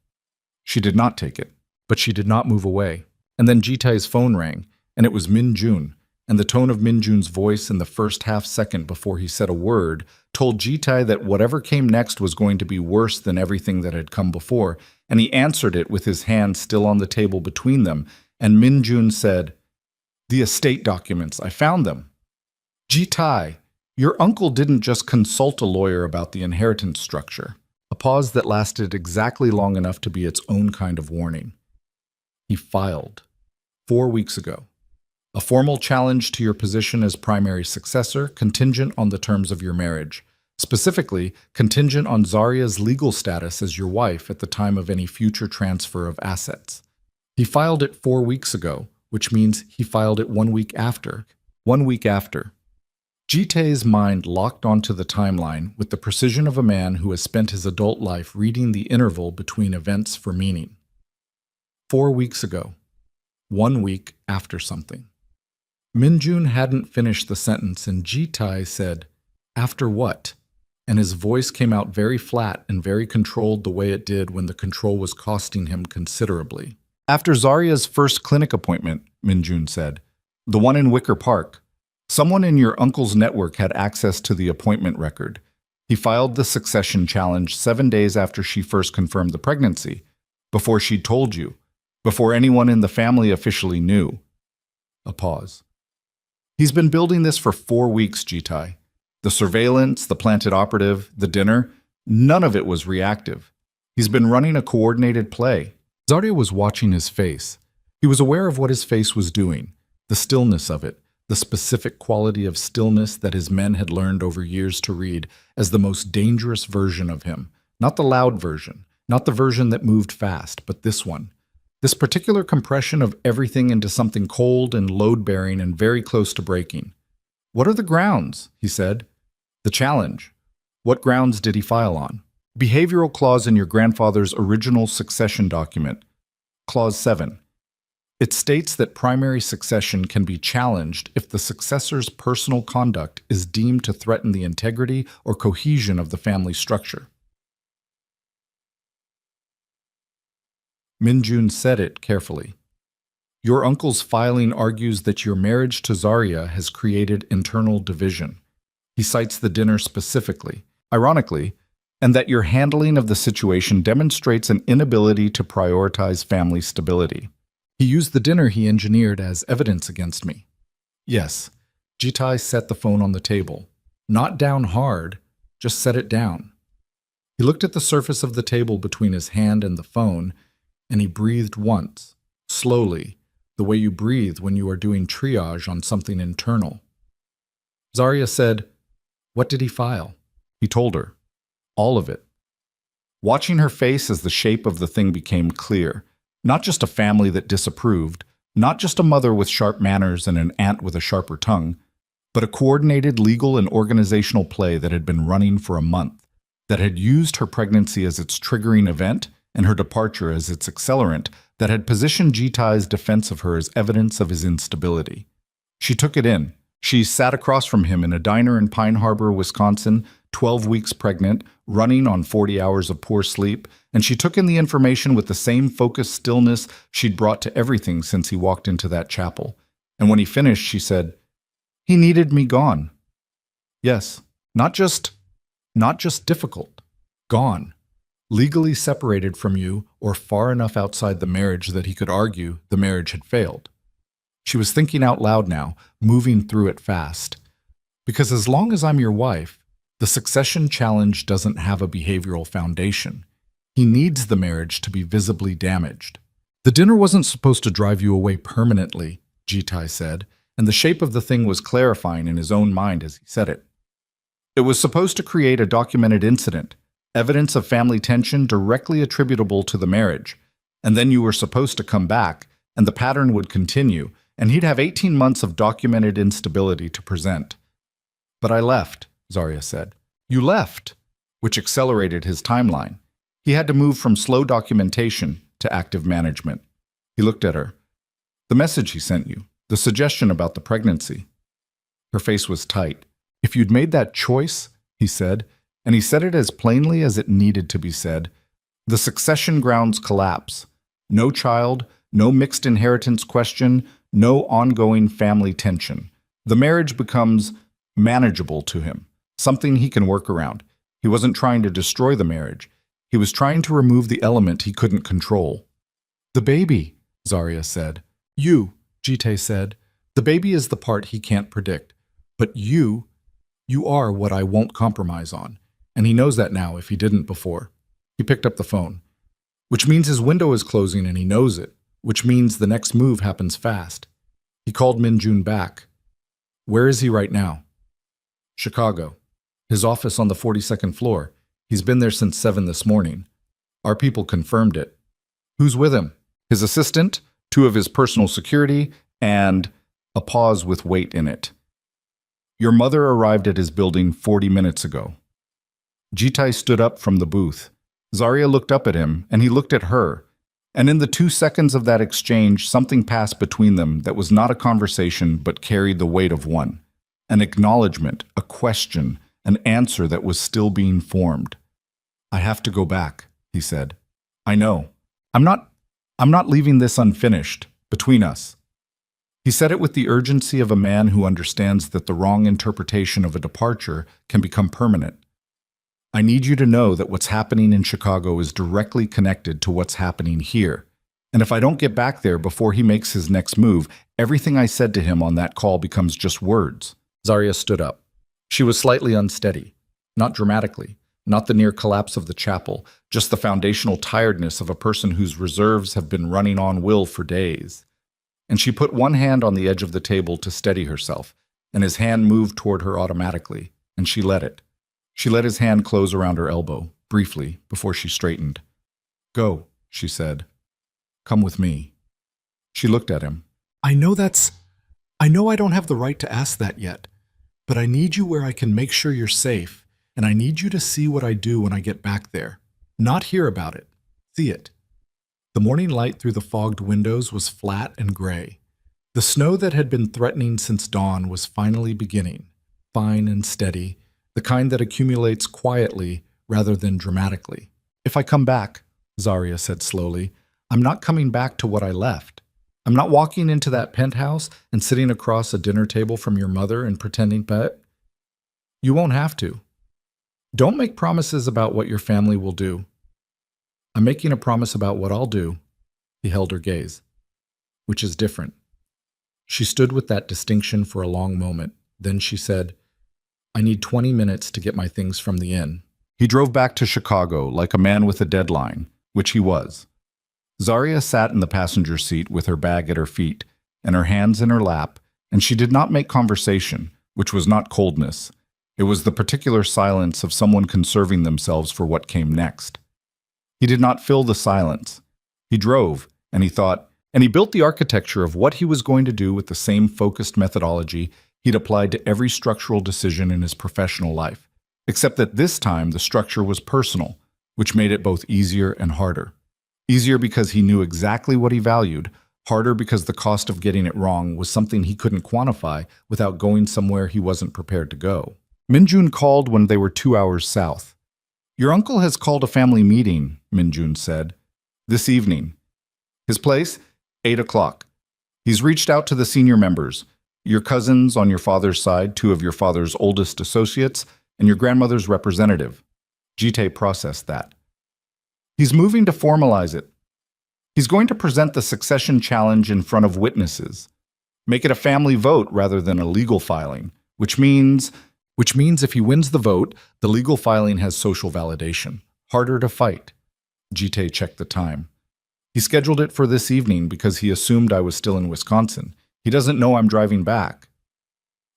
She did not take it, but she did not move away. And then Jitai's phone rang, and it was Minjun, and the tone of Minjun's voice in the first half second before he said a word told Jitai that whatever came next was going to be worse than everything that had come before, and he answered it with his hand still on the table between them, and Minjun said, "The estate documents, I found them." "Jitai, your uncle didn't just consult a lawyer about the inheritance structure." A pause that lasted exactly long enough to be its own kind of warning. "He filed 4 weeks ago. A formal challenge to your position as primary successor, contingent on the terms of your marriage. Specifically, contingent on Zarya's legal status as your wife at the time of any future transfer of assets. He filed it 4 weeks ago, which means he filed it 1 week after. 1 week after." Jitai's mind locked onto the timeline with the precision of a man who has spent his adult life reading the interval between events for meaning. 4 weeks ago. 1 week after something. Minjun hadn't finished the sentence and Jitai said, "After what?" And his voice came out very flat and very controlled the way it did when the control was costing him considerably. "After Zarya's first clinic appointment," Minjun said. "The one in Wicker Park. Someone in your uncle's network had access to the appointment record. He filed the succession challenge 7 days after she first confirmed the pregnancy, before she'd told you, before anyone in the family officially knew." A pause. "He's been building this for 4 weeks, Jitai. The surveillance, the planted operative, the dinner, none of it was reactive. He's been running a coordinated play. Zarya was watching his face. He was aware of what his face was doing, the stillness of it, the specific quality of stillness that his men had learned over years to read as the most dangerous version of him. Not the loud version, not the version that moved fast, but this one. This particular compression of everything into something cold and load-bearing and very close to breaking. "What are the grounds?" he said. "The challenge. What grounds did he file on?" Behavioral clause in your grandfather's original succession document. Clause 7. It states that primary succession can be challenged if the successor's personal conduct is deemed to threaten the integrity or cohesion of the family structure. Minjun said it carefully. Your uncle's filing argues that your marriage to Zarya has created internal division. He cites the dinner specifically, ironically, and that your handling of the situation demonstrates an inability to prioritize family stability. He used the dinner he engineered as evidence against me. Yes, Jitai set the phone on the table. Not down hard, just set it down. He looked at the surface of the table between his hand and the phone, and he breathed once, slowly, the way you breathe when you are doing triage on something internal. Zarya said, "What did he file?" He told her. All of it. Watching her face as the shape of the thing became clear, not just a family that disapproved, not just a mother with sharp manners and an aunt with a sharper tongue, but a coordinated legal and organizational play that had been running for a month, that had used her pregnancy as its triggering event and her departure as its accelerant, that had positioned Jitai's defense of her as evidence of his instability. She took it in. She sat across from him in a diner in Pine Harbor, Wisconsin, 12 weeks pregnant, running on 40 hours of poor sleep, and she took in the information with the same focused stillness she'd brought to everything since he walked into that chapel. And when he finished, she said, "He needed me gone." Yes, not just difficult, gone. Legally separated from you or far enough outside the marriage that he could argue the marriage had failed. She was thinking out loud now, moving through it fast. Because as long as I'm your wife, the succession challenge doesn't have a behavioral foundation. He needs the marriage to be visibly damaged. The dinner wasn't supposed to drive you away permanently, Jitai said, and the shape of the thing was clarifying in his own mind as he said it. It was supposed to create a documented incident, evidence of family tension directly attributable to the marriage, and then you were supposed to come back, and the pattern would continue, and he'd have 18 months of documented instability to present. But I left, Zarya said. You left, which accelerated his timeline. He had to move from slow documentation to active management. He looked at her. The message he sent you, the suggestion about the pregnancy. Her face was tight. If you'd made that choice, he said, and he said it as plainly as it needed to be said, the succession grounds collapse. No child, no mixed inheritance question, no ongoing family tension. The marriage becomes manageable to him, something he can work around. He wasn't trying to destroy the marriage. He was trying to remove the element he couldn't control. The baby, Zarya said. You, Jite said. The baby is the part he can't predict. But you are what I won't compromise on. And he knows that now if he didn't before. He picked up the phone. Which means his window is closing and he knows it. Which means the next move happens fast. He called Minjun back. Where is he right now? Chicago. His office on the 42nd floor. He's been there since 7 this morning. Our people confirmed it. Who's with him? His assistant, 2 of his personal security, and a pause with weight in it. Your mother arrived at his building 40 minutes ago. Jitai stood up from the booth. Zarya looked up at him, and he looked at her. And in the 2 seconds of that exchange, something passed between them that was not a conversation but carried the weight of one. An acknowledgement, a question, an answer that was still being formed. I have to go back, he said. I know. I'm not leaving this unfinished, between us. He said it with the urgency of a man who understands that the wrong interpretation of a departure can become permanent. I need you to know that what's happening in Chicago is directly connected to what's happening here. And if I don't get back there before he makes his next move, everything I said to him on that call becomes just words. Zarya stood up. She was slightly unsteady, not dramatically, not the near collapse of the chapel, just the foundational tiredness of a person whose reserves have been running on will for days. And she put one hand on the edge of the table to steady herself, and his hand moved toward her automatically, and she let it. She let his hand close around her elbow, briefly, before she straightened. "Go," she said. "Come with me." She looked at him. I know I don't have the right to ask that yet, but I need you where I can make sure you're safe, and I need you to see what I do when I get back there. Not hear about it. See it." The morning light through the fogged windows was flat and gray. The snow that had been threatening since dawn was finally beginning, fine and steady, the kind that accumulates quietly rather than dramatically. "If I come back," Zarya said slowly, "I'm not coming back to what I left. I'm not walking into that penthouse and sitting across a dinner table from your mother and pretending, but you won't have to. Don't make promises about what your family will do. I'm making a promise about what I'll do." He held her gaze. "Which is different." She stood with that distinction for a long moment. Then she said, "I need 20 minutes to get my things from the inn." He drove back to Chicago like a man with a deadline, which he was. Zarya sat in the passenger seat with her bag at her feet and her hands in her lap, and she did not make conversation, which was not coldness. It was the particular silence of someone conserving themselves for what came next. He did not fill the silence. He drove, and he thought, and he built the architecture of what he was going to do with the same focused methodology he'd applied to every structural decision in his professional life, except that this time the structure was personal, which made it both easier and harder. Easier because he knew exactly what he valued, harder because the cost of getting it wrong was something he couldn't quantify without going somewhere he wasn't prepared to go. Minjun called when they were 2 hours south. "Your uncle has called a family meeting," Minjun said. "This evening. His place? 8 o'clock. He's reached out to the senior members, your cousins on your father's side, 2 of your father's oldest associates, and your grandmother's representative." Jite processed that. "He's moving to formalize it. He's going to present the succession challenge in front of witnesses. Make it a family vote rather than a legal filing, which means if he wins the vote, the legal filing has social validation. Harder to fight." Jite checked the time. "He scheduled it for this evening because he assumed I was still in Wisconsin. He doesn't know I'm driving back."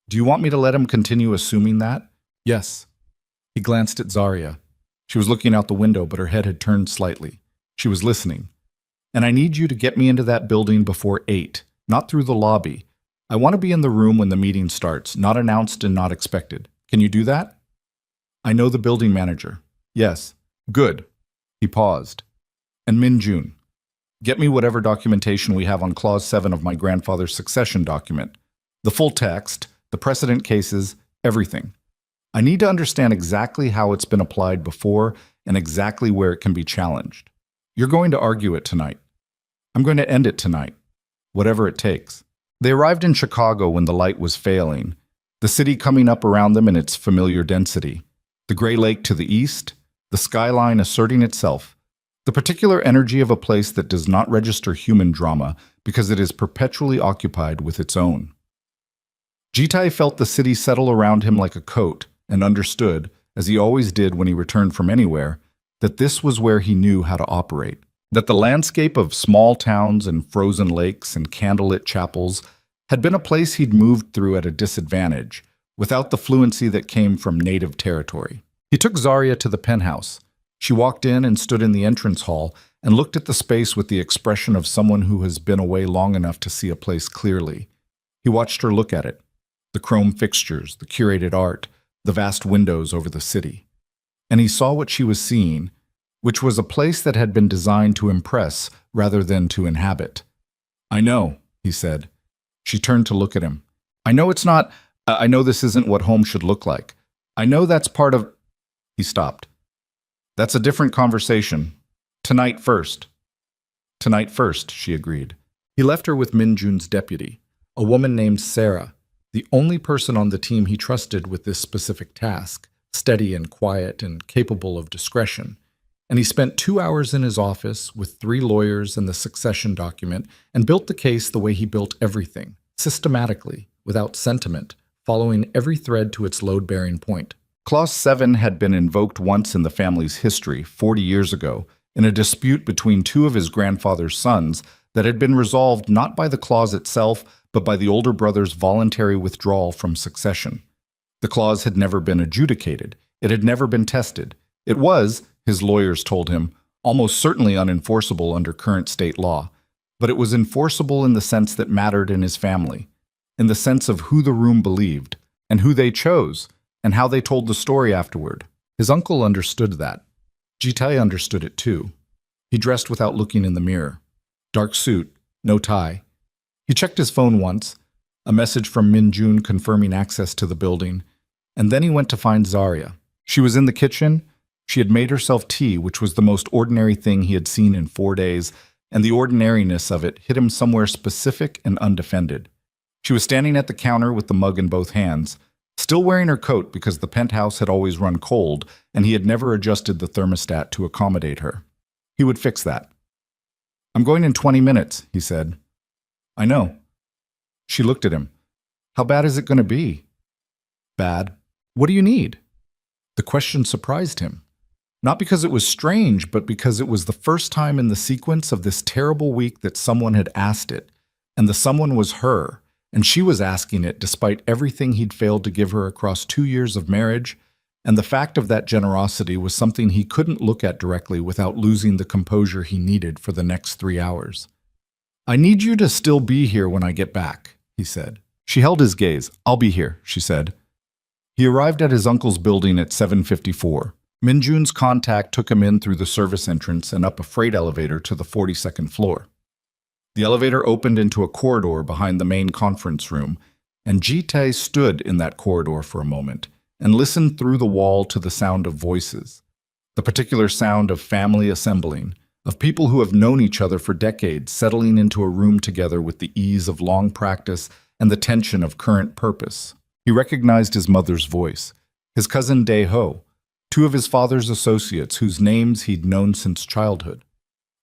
"Do you want me to let him continue assuming that?" "Yes." He glanced at Zarya. She was looking out the window, but her head had turned slightly. She was listening. "And I need you to get me into that building before 8, not through the lobby. I want to be in the room when the meeting starts, not announced and not expected. Can you do that?" "I know the building manager." "Yes." "Good." He paused. "And Minjun, get me whatever documentation we have on Clause 7 of my grandfather's succession document. The full text, the precedent cases, everything. I need to understand exactly how it's been applied before and exactly where it can be challenged. You're going to argue it tonight. I'm going to end it tonight, whatever it takes." They arrived in Chicago when the light was failing, the city coming up around them in its familiar density, the gray lake to the east, the skyline asserting itself, the particular energy of a place that does not register human drama because it is perpetually occupied with its own. Jitai felt the city settle around him like a coat and understood, as he always did when he returned from anywhere, that this was where he knew how to operate, that the landscape of small towns and frozen lakes and candlelit chapels had been a place he'd moved through at a disadvantage, without the fluency that came from native territory. He took Zarya to the penthouse. She walked in and stood in the entrance hall and looked at the space with the expression of someone who has been away long enough to see a place clearly. He watched her look at it, the chrome fixtures, the curated art, the vast windows over the city. And he saw what she was seeing, which was a place that had been designed to impress rather than to inhabit. "I know," he said. She turned to look at him. I know this isn't what home should look like. I know that's part of—" He stopped. "That's a different conversation. Tonight first." "Tonight first," she agreed. He left her with Minjun's deputy, a woman named Sarah, the only person on the team he trusted with this specific task, steady and quiet and capable of discretion. And he spent 2 hours in his office with 3 lawyers and the succession document and built the case the way he built everything, systematically, without sentiment, following every thread to its load-bearing point. Clause 7 had been invoked once in the family's history, 40 years ago, in a dispute between two of his grandfather's sons that had been resolved not by the clause itself, but by the older brother's voluntary withdrawal from succession. The clause had never been adjudicated. It had never been tested. It was, his lawyers told him, almost certainly unenforceable under current state law. But it was enforceable in the sense that mattered in his family, in the sense of who the room believed, and who they chose, and how they told the story afterward. His uncle understood that. Jitai understood it too. He dressed without looking in the mirror. Dark suit, no tie. He checked his phone once, a message from Min-jun confirming access to the building, and then he went to find Zarya. She was in the kitchen. She had made herself tea, which was the most ordinary thing he had seen in 4 days, and the ordinariness of it hit him somewhere specific and undefended. She was standing at the counter with the mug in both hands, still wearing her coat because the penthouse had always run cold, and he had never adjusted the thermostat to accommodate her. He would fix that. "I'm going in 20 minutes, he said. "I know." She looked at him. "How bad is it going to be?" "Bad. What do you need?" The question surprised him. Not because it was strange, but because it was the first time in the sequence of this terrible week that someone had asked it, and the someone was her, and she was asking it despite everything he'd failed to give her across 2 years of marriage, and the fact of that generosity was something he couldn't look at directly without losing the composure he needed for the next 3 hours. "I need you to still be here when I get back," he said. She held his gaze. "I'll be here," she said. He arrived at his uncle's building at 7:54. Min-jun's contact took him in through the service entrance and up a freight elevator to the 42nd floor. The elevator opened into a corridor behind the main conference room, and Ji-tae stood in that corridor for a moment and listened through the wall to the sound of voices, the particular sound of family assembling, of people who have known each other for decades settling into a room together with the ease of long practice and the tension of current purpose. He recognized his mother's voice, his cousin Dae-ho, two of his father's associates whose names he'd known since childhood,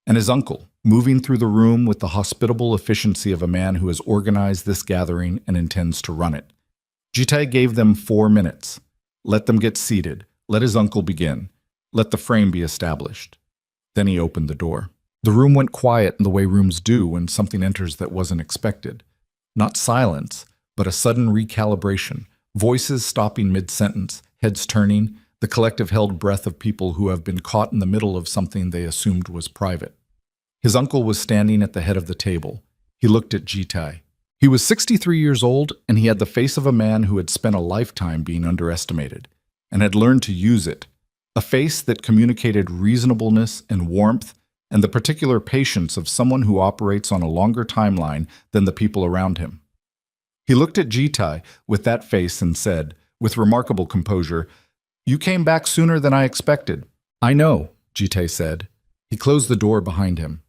and his uncle, moving through the room with the hospitable efficiency of a man who has organized this gathering and intends to run it. Ji-tae gave them 4 minutes. Let them get seated. Let his uncle begin. Let the frame be established. Then he opened the door. The room went quiet in the way rooms do when something enters that wasn't expected. Not silence, but a sudden recalibration, voices stopping mid-sentence, heads turning, the collective held breath of people who have been caught in the middle of something they assumed was private. His uncle was standing at the head of the table. He looked at Ji-tae. He was 63 years old, and he had the face of a man who had spent a lifetime being underestimated, and had learned to use it, a face that communicated reasonableness and warmth and the particular patience of someone who operates on a longer timeline than the people around him. He looked at Ji-tae with that face and said, with remarkable composure, "You came back sooner than I expected." "I know," Ji-tae said. He closed the door behind him.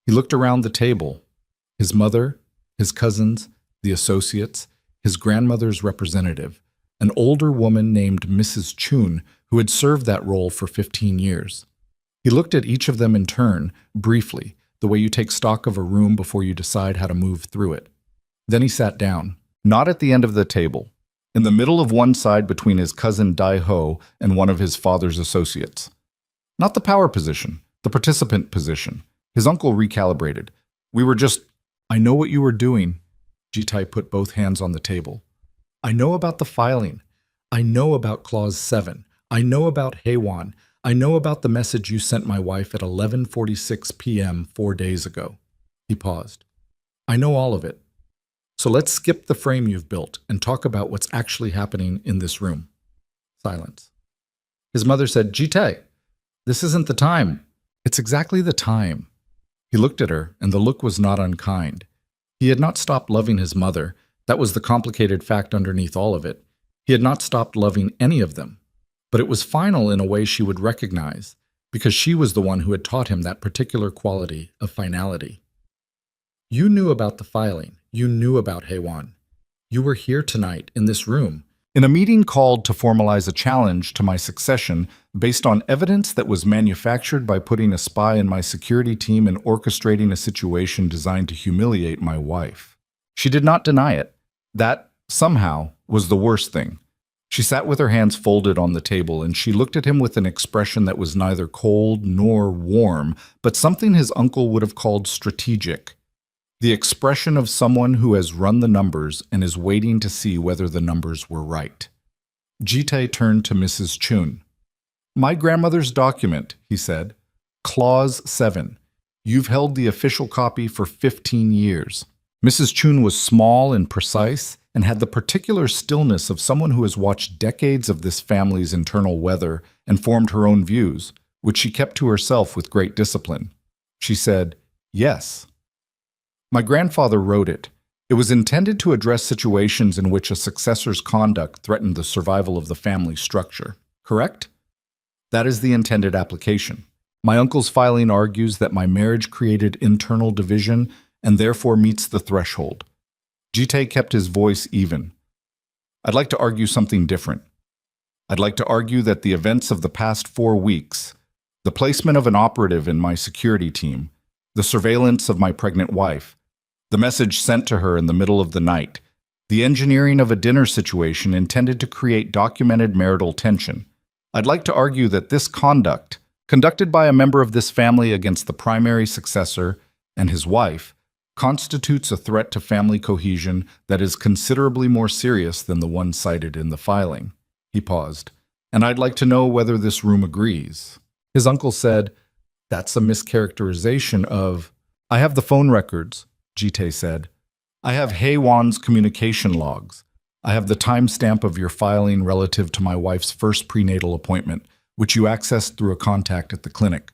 He looked around the table. His mother, his cousins, the associates, his grandmother's representative, an older woman named Mrs. Chun, who had served that role for 15 years. He looked at each of them in turn, briefly, the way you take stock of a room before you decide how to move through it. Then he sat down, not at the end of the table, in the middle of one side between his cousin Dae-ho and one of his father's associates. Not the power position, the participant position. His uncle recalibrated. "I know what you were doing." Ji-tae put both hands on the table. "I know about the filing. I know about Clause 7. I know about Haewon. I know about the message you sent my wife at 11:46 p.m. 4 days ago." He paused. "I know all of it. So let's skip the frame you've built and talk about what's actually happening in this room." Silence. His mother said, "Ji-tae, this isn't the time." "It's exactly the time." He looked at her, and the look was not unkind. He had not stopped loving his mother. That was the complicated fact underneath all of it. He had not stopped loving any of them. But it was final in a way she would recognize, because she was the one who had taught him that particular quality of finality. "You knew about the filing. You knew about Haewon. You were here tonight, in this room, in a meeting called to formalize a challenge to my succession based on evidence that was manufactured by putting a spy in my security team and orchestrating a situation designed to humiliate my wife." She did not deny it. That, somehow, was the worst thing. She sat with her hands folded on the table, and she looked at him with an expression that was neither cold nor warm, but something his uncle would have called strategic. The expression of someone who has run the numbers and is waiting to see whether the numbers were right. Jite turned to Mrs. Chun. "My grandmother's document," he said. "Clause 7. You've held the official copy for 15 years. Mrs. Chun was small and precise and had the particular stillness of someone who has watched decades of this family's internal weather and formed her own views, which she kept to herself with great discipline. She said, "Yes." "My grandfather wrote it. It was intended to address situations in which a successor's conduct threatened the survival of the family structure. Correct? That is the intended application. My uncle's filing argues that my marriage created internal division and therefore meets the threshold." Jite kept his voice even. "I'd like to argue something different. I'd like to argue that the events of the past 4 weeks, the placement of an operative in my security team, the surveillance of my pregnant wife, the message sent to her in the middle of the night, the engineering of a dinner situation intended to create documented marital tension. I'd like to argue that this conduct, conducted by a member of this family against the primary successor and his wife, constitutes a threat to family cohesion that is considerably more serious than the one cited in the filing." He paused. "And I'd like to know whether this room agrees." His uncle said, "That's a mischaracterization of—" "I have the phone records," Jite said. "I have Heywan's communication logs. I have the timestamp of your filing relative to my wife's first prenatal appointment, which you accessed through a contact at the clinic.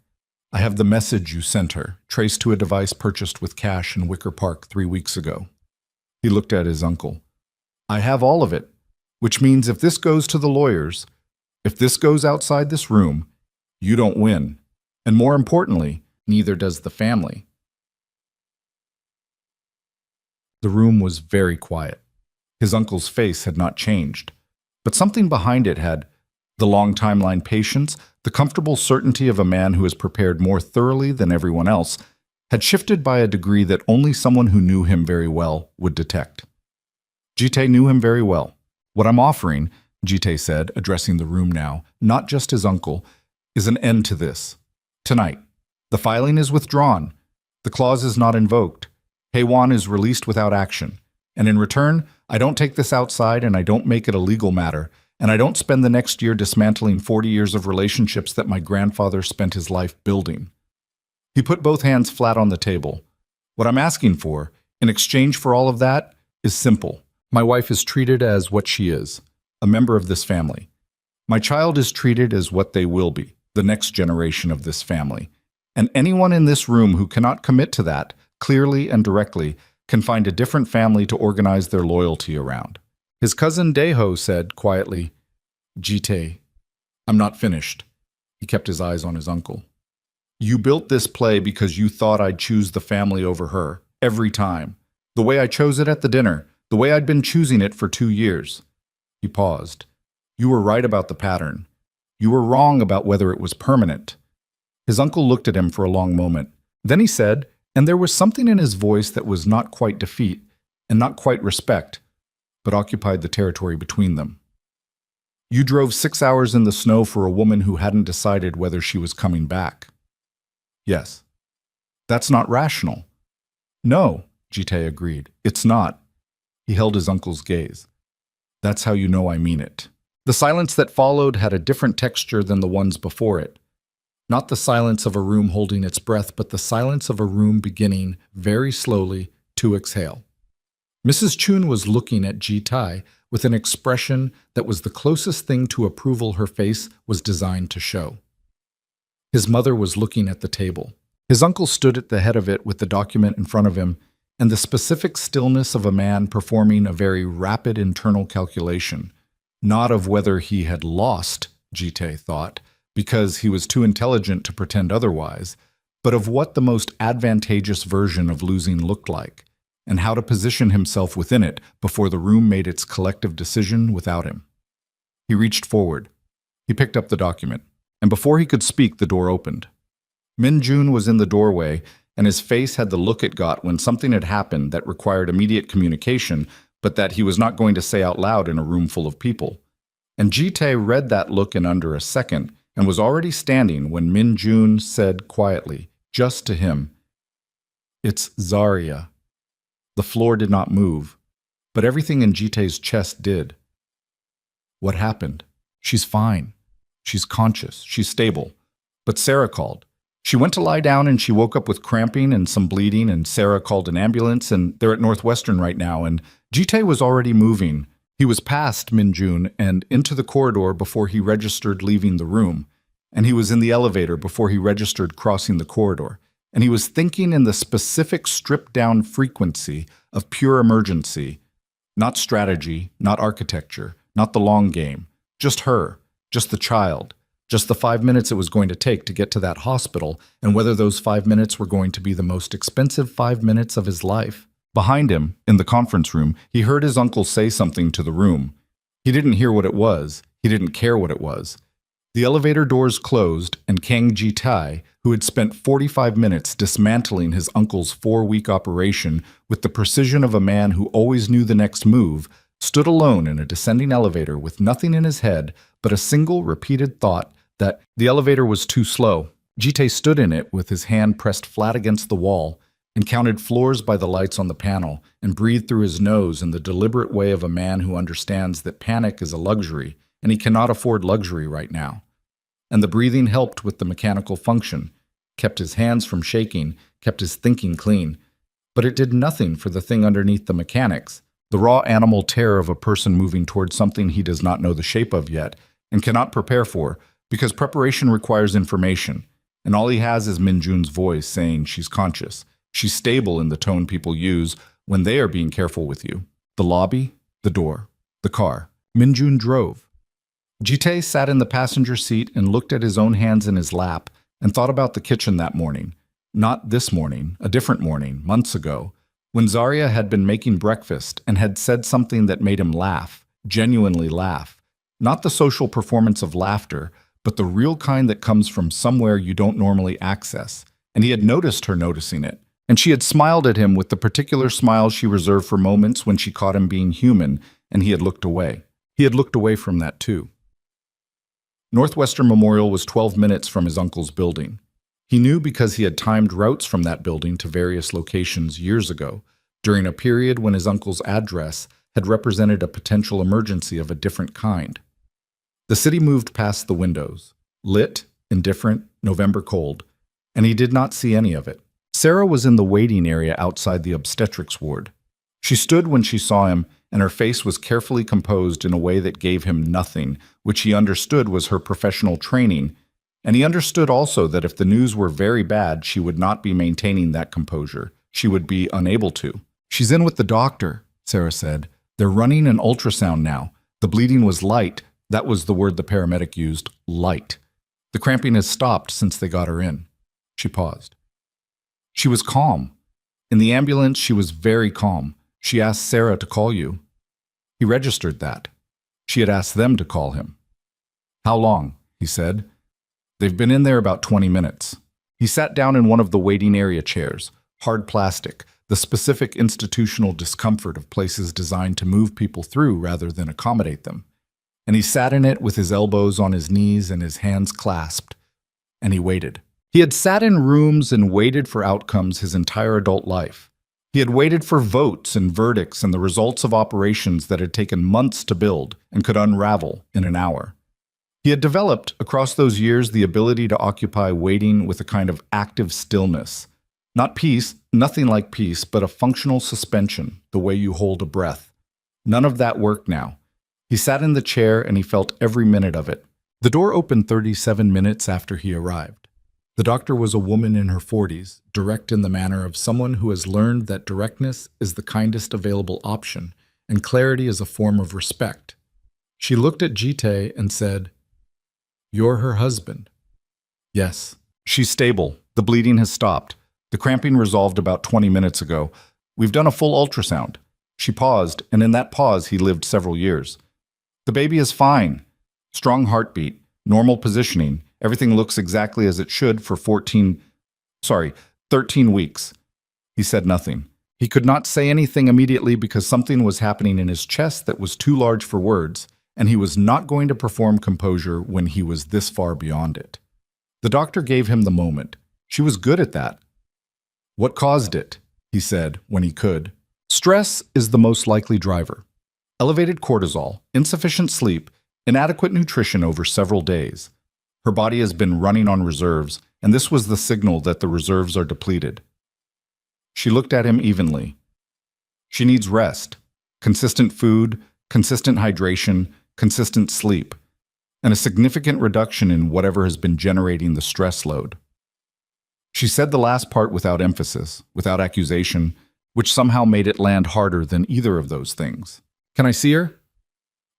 I have the message you sent her, traced to a device purchased with cash in Wicker Park 3 weeks ago." He looked at his uncle. "I have all of it, which means if this goes to the lawyers, if this goes outside this room, you don't win. And more importantly, neither does the family." The room was very quiet. His uncle's face had not changed, but something behind it had: the long timeline patience, the comfortable certainty of a man who has prepared more thoroughly than everyone else, had shifted by a degree that only someone who knew him very well would detect. Jite knew him very well. "What I'm offering," Jite said, addressing the room now, not just his uncle, "is an end to this. Tonight. The filing is withdrawn. The clause is not invoked. Heywan is released without action. And in return, I don't take this outside and I don't make it a legal matter. And I don't spend the next year dismantling 40 years of relationships that my grandfather spent his life building." He put both hands flat on the table. "What I'm asking for, in exchange for all of that, is simple. My wife is treated as what she is, a member of this family. My child is treated as what they will be, the next generation of this family. And anyone in this room who cannot commit to that, clearly and directly, can find a different family to organize their loyalty around." His cousin Deho said quietly, "Jite, I'm not finished." He kept his eyes on his uncle. "You built this play because you thought I'd choose the family over her, every time. The way I chose it at the dinner, the way I'd been choosing it for 2 years. He paused. "You were right about the pattern. You were wrong about whether it was permanent." His uncle looked at him for a long moment. Then he said, and there was something in his voice that was not quite defeat and not quite respect, but occupied the territory between them. "You drove 6 hours in the snow for a woman who hadn't decided whether she was coming back." "Yes." "That's not rational." "No," Jite agreed. "It's not." He held his uncle's gaze. "That's how you know I mean it." The silence that followed had a different texture than the ones before it. Not the silence of a room holding its breath, but the silence of a room beginning, very slowly, to exhale. Mrs. Chun was looking at Jite with an expression that was the closest thing to approval her face was designed to show. His mother was looking at the table. His uncle stood at the head of it with the document in front of him, and the specific stillness of a man performing a very rapid internal calculation, not of whether he had lost, Jite thought, because he was too intelligent to pretend otherwise, but of what the most advantageous version of losing looked like, and how to position himself within it before the room made its collective decision without him. He reached forward. He picked up the document, and before he could speak, the door opened. Min Jun was in the doorway, and his face had the look it got when something had happened that required immediate communication, but that he was not going to say out loud in a room full of people. And Ji-tae read that look in under a second and was already standing when Min-jun said quietly, just to him, "It's Zarya." The floor did not move, but everything in Ji-tae's chest did. What happened? She's fine. She's conscious. She's stable. But Sarah called. She went to lie down and she woke up with cramping and some bleeding, and Sarah called an ambulance, and they're at Northwestern right now, and Ji-tae was already moving. He was past Min-jun and into the corridor before he registered leaving the room, and he was in the elevator before he registered crossing the corridor, and he was thinking in the specific stripped-down frequency of pure emergency, not strategy, not architecture, not the long game, just her, just the child, just the 5 minutes it was going to take to get to that hospital, and whether those 5 minutes were going to be the most expensive 5 minutes of his life. Behind him, in the conference room, he heard his uncle say something to the room. He didn't hear what it was. He didn't care what it was. The elevator doors closed, and Kang Ji-tae, who had spent 45 minutes dismantling his uncle's 4-week operation with the precision of a man who always knew the next move, stood alone in a descending elevator with nothing in his head but a single repeated thought that the elevator was too slow. Ji-tae stood in it with his hand pressed flat against the wall and counted floors by the lights on the panel and breathed through his nose in the deliberate way of a man who understands that panic is a luxury and he cannot afford luxury right now. And the breathing helped with the mechanical function, kept his hands from shaking, kept his thinking clean. But it did nothing for the thing underneath the mechanics, the raw animal terror of a person moving towards something he does not know the shape of yet and cannot prepare for, because preparation requires information, and all he has is Min-jun's voice saying she's conscious. She's stable in the tone people use when they are being careful with you. The lobby, the door, the car. Min-jun drove. Ji-tae sat in the passenger seat and looked at his own hands in his lap and thought about the kitchen that morning. Not this morning, a different morning, months ago, when Zarya had been making breakfast and had said something that made him laugh, genuinely laugh. Not the social performance of laughter, but the real kind that comes from somewhere you don't normally access. And he had noticed her noticing it. And she had smiled at him with the particular smile she reserved for moments when she caught him being human, and he had looked away. He had looked away from that too. Northwestern Memorial was 12 minutes from his uncle's building. He knew because he had timed routes from that building to various locations years ago, during a period when his uncle's address had represented a potential emergency of a different kind. The city moved past the windows, lit, indifferent, November cold, and he did not see any of it. Sarah was in the waiting area outside the obstetrics ward. She stood when she saw him, and her face was carefully composed in a way that gave him nothing, which he understood was her professional training, and he understood also that if the news were very bad, she would not be maintaining that composure. She would be unable to. "She's in with the doctor," Sarah said. "They're running an ultrasound now. The bleeding was light." That was the word the paramedic used, light. "The cramping has stopped since they got her in." She paused. She was calm. In the ambulance, she was very calm. She asked Sarah to call you. He registered that. She had asked them to call him. "How long?" he said. "They've been in there about 20 minutes. He sat down in one of the waiting area chairs, hard plastic, the specific institutional discomfort of places designed to move people through rather than accommodate them. And he sat in it with his elbows on his knees and his hands clasped. And he waited. He had sat in rooms and waited for outcomes his entire adult life. He had waited for votes and verdicts and the results of operations that had taken months to build and could unravel in an hour. He had developed, across those years, the ability to occupy waiting with a kind of active stillness. Not peace, nothing like peace, but a functional suspension, the way you hold a breath. None of that worked now. He sat in the chair and he felt every minute of it. The door opened 37 minutes after he arrived. The doctor was a woman in her 40s, direct in the manner of someone who has learned that directness is the kindest available option, and clarity is a form of respect. She looked at Ji-tae and said, "You're her husband." "Yes." "She's stable. The bleeding has stopped. The cramping resolved about 20 minutes ago. We've done a full ultrasound." She paused, and in that pause he lived several years. "The baby is fine. Strong heartbeat, normal positioning. Everything looks exactly as it should for 13 weeks. He said nothing. He could not say anything immediately because something was happening in his chest that was too large for words, and he was not going to perform composure when he was this far beyond it. The doctor gave him the moment. She was good at that. "What caused it?" he said when he could. "Stress is the most likely driver. Elevated cortisol, insufficient sleep, inadequate nutrition over several days. Her body has been running on reserves, and this was the signal that the reserves are depleted." She looked at him evenly. "She needs rest, consistent food, consistent hydration, consistent sleep, and a significant reduction in whatever has been generating the stress load." She said the last part without emphasis, without accusation, which somehow made it land harder than either of those things. "Can I see her?"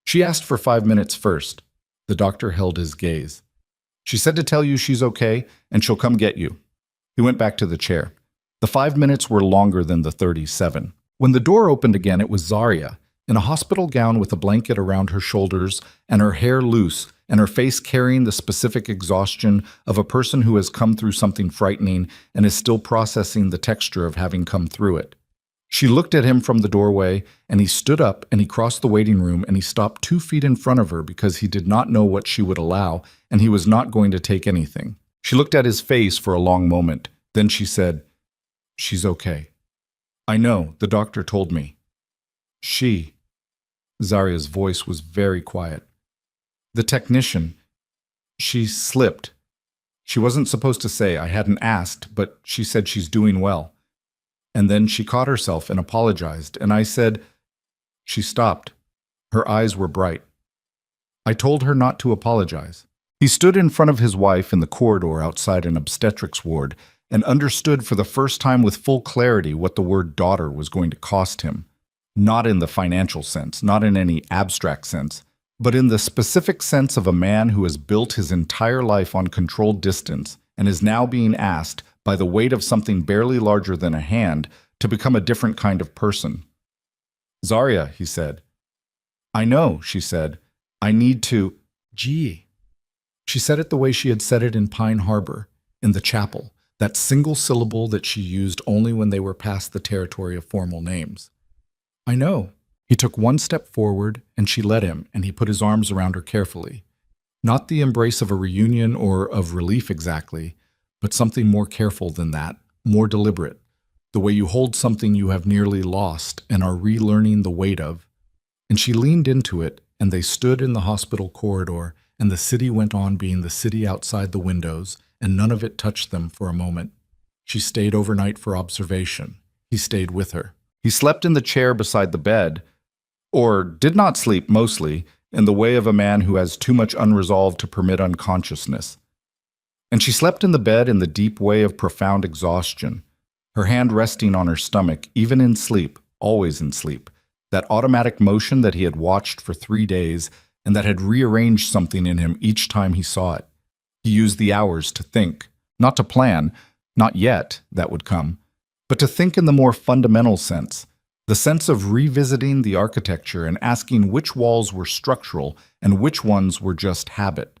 "She asked for 5 minutes first." The doctor held his gaze. "She said to tell you she's okay, and she'll come get you." He went back to the chair. The 5 minutes were longer than the 37. When the door opened again, it was Zarya, in a hospital gown with a blanket around her shoulders and her hair loose and her face carrying the specific exhaustion of a person who has come through something frightening and is still processing the texture of having come through it. She looked at him from the doorway, and he stood up and he crossed the waiting room and he stopped 2 feet in front of her because he did not know what she would allow and he was not going to take anything. She looked at his face for a long moment. Then she said, "She's okay." "I know, the doctor told me." "She..." Zarya's voice was very quiet. "The technician, she slipped. She wasn't supposed to say, I hadn't asked, but she said she's doing well. And then she caught herself and apologized, and I said..." She stopped. Her eyes were bright. "I told her not to apologize." He stood in front of his wife in the corridor outside an obstetrics ward and understood for the first time with full clarity what the word daughter was going to cost him. Not in the financial sense, not in any abstract sense, but in the specific sense of a man who has built his entire life on controlled distance and is now being asked, by the weight of something barely larger than a hand, to become a different kind of person. "Zarya," he said. "I know," she said. "I need to..." "Gee." She said it the way she had said it in Pine Harbor, in the chapel, that single syllable that she used only when they were past the territory of formal names. "I know." He took one step forward, and she let him, and he put his arms around her carefully. Not the embrace of a reunion or of relief exactly, but something more careful than that, more deliberate, the way you hold something you have nearly lost and are relearning the weight of. And she leaned into it, and they stood in the hospital corridor, and the city went on being the city outside the windows, and none of it touched them for a moment. She stayed overnight for observation. He stayed with her. He slept in the chair beside the bed, or did not sleep mostly, in the way of a man who has too much unresolved to permit unconsciousness. And she slept in the bed in the deep way of profound exhaustion, her hand resting on her stomach, even in sleep, always in sleep, that automatic motion that he had watched for 3 days and that had rearranged something in him each time he saw it. He used the hours to think, not to plan, not yet, that would come, but to think in the more fundamental sense, the sense of revisiting the architecture and asking which walls were structural and which ones were just habit.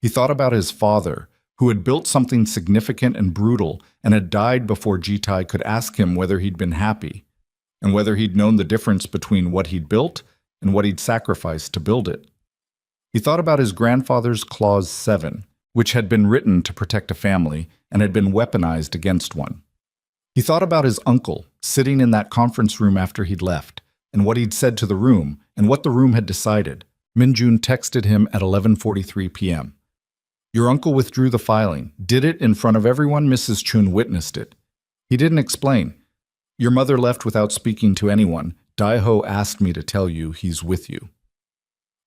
He thought about his father, who had built something significant and brutal and had died before Jitai could ask him whether he'd been happy, and whether he'd known the difference between what he'd built and what he'd sacrificed to build it. He thought about his grandfather's Clause 7, which had been written to protect a family and had been weaponized against one. He thought about his uncle, sitting in that conference room after he'd left, and what he'd said to the room, and what the room had decided. Minjun texted him at 11:43 p.m. "Your uncle withdrew the filing. Did it in front of everyone. Mrs. Chun witnessed it. He didn't explain. Your mother left without speaking to anyone. Daiho asked me to tell you he's with you."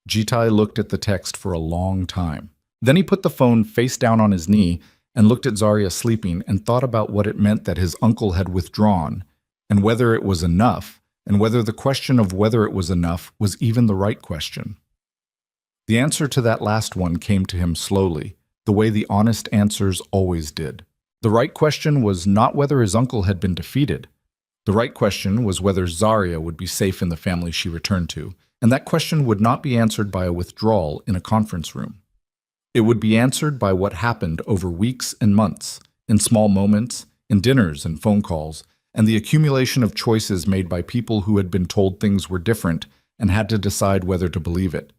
Jitai looked at the text for a long time. Then he put the phone face down on his knee and looked at Zarya sleeping and thought about what it meant that his uncle had withdrawn, and whether it was enough, and whether the question of whether it was enough was even the right question. The answer to that last one came to him slowly, the way the honest answers always did. The right question was not whether his uncle had been defeated. The right question was whether Zarya would be safe in the family she returned to, and that question would not be answered by a withdrawal in a conference room. It would be answered by what happened over weeks and months, in small moments, in dinners and phone calls, and the accumulation of choices made by people who had been told things were different and had to decide whether to believe it.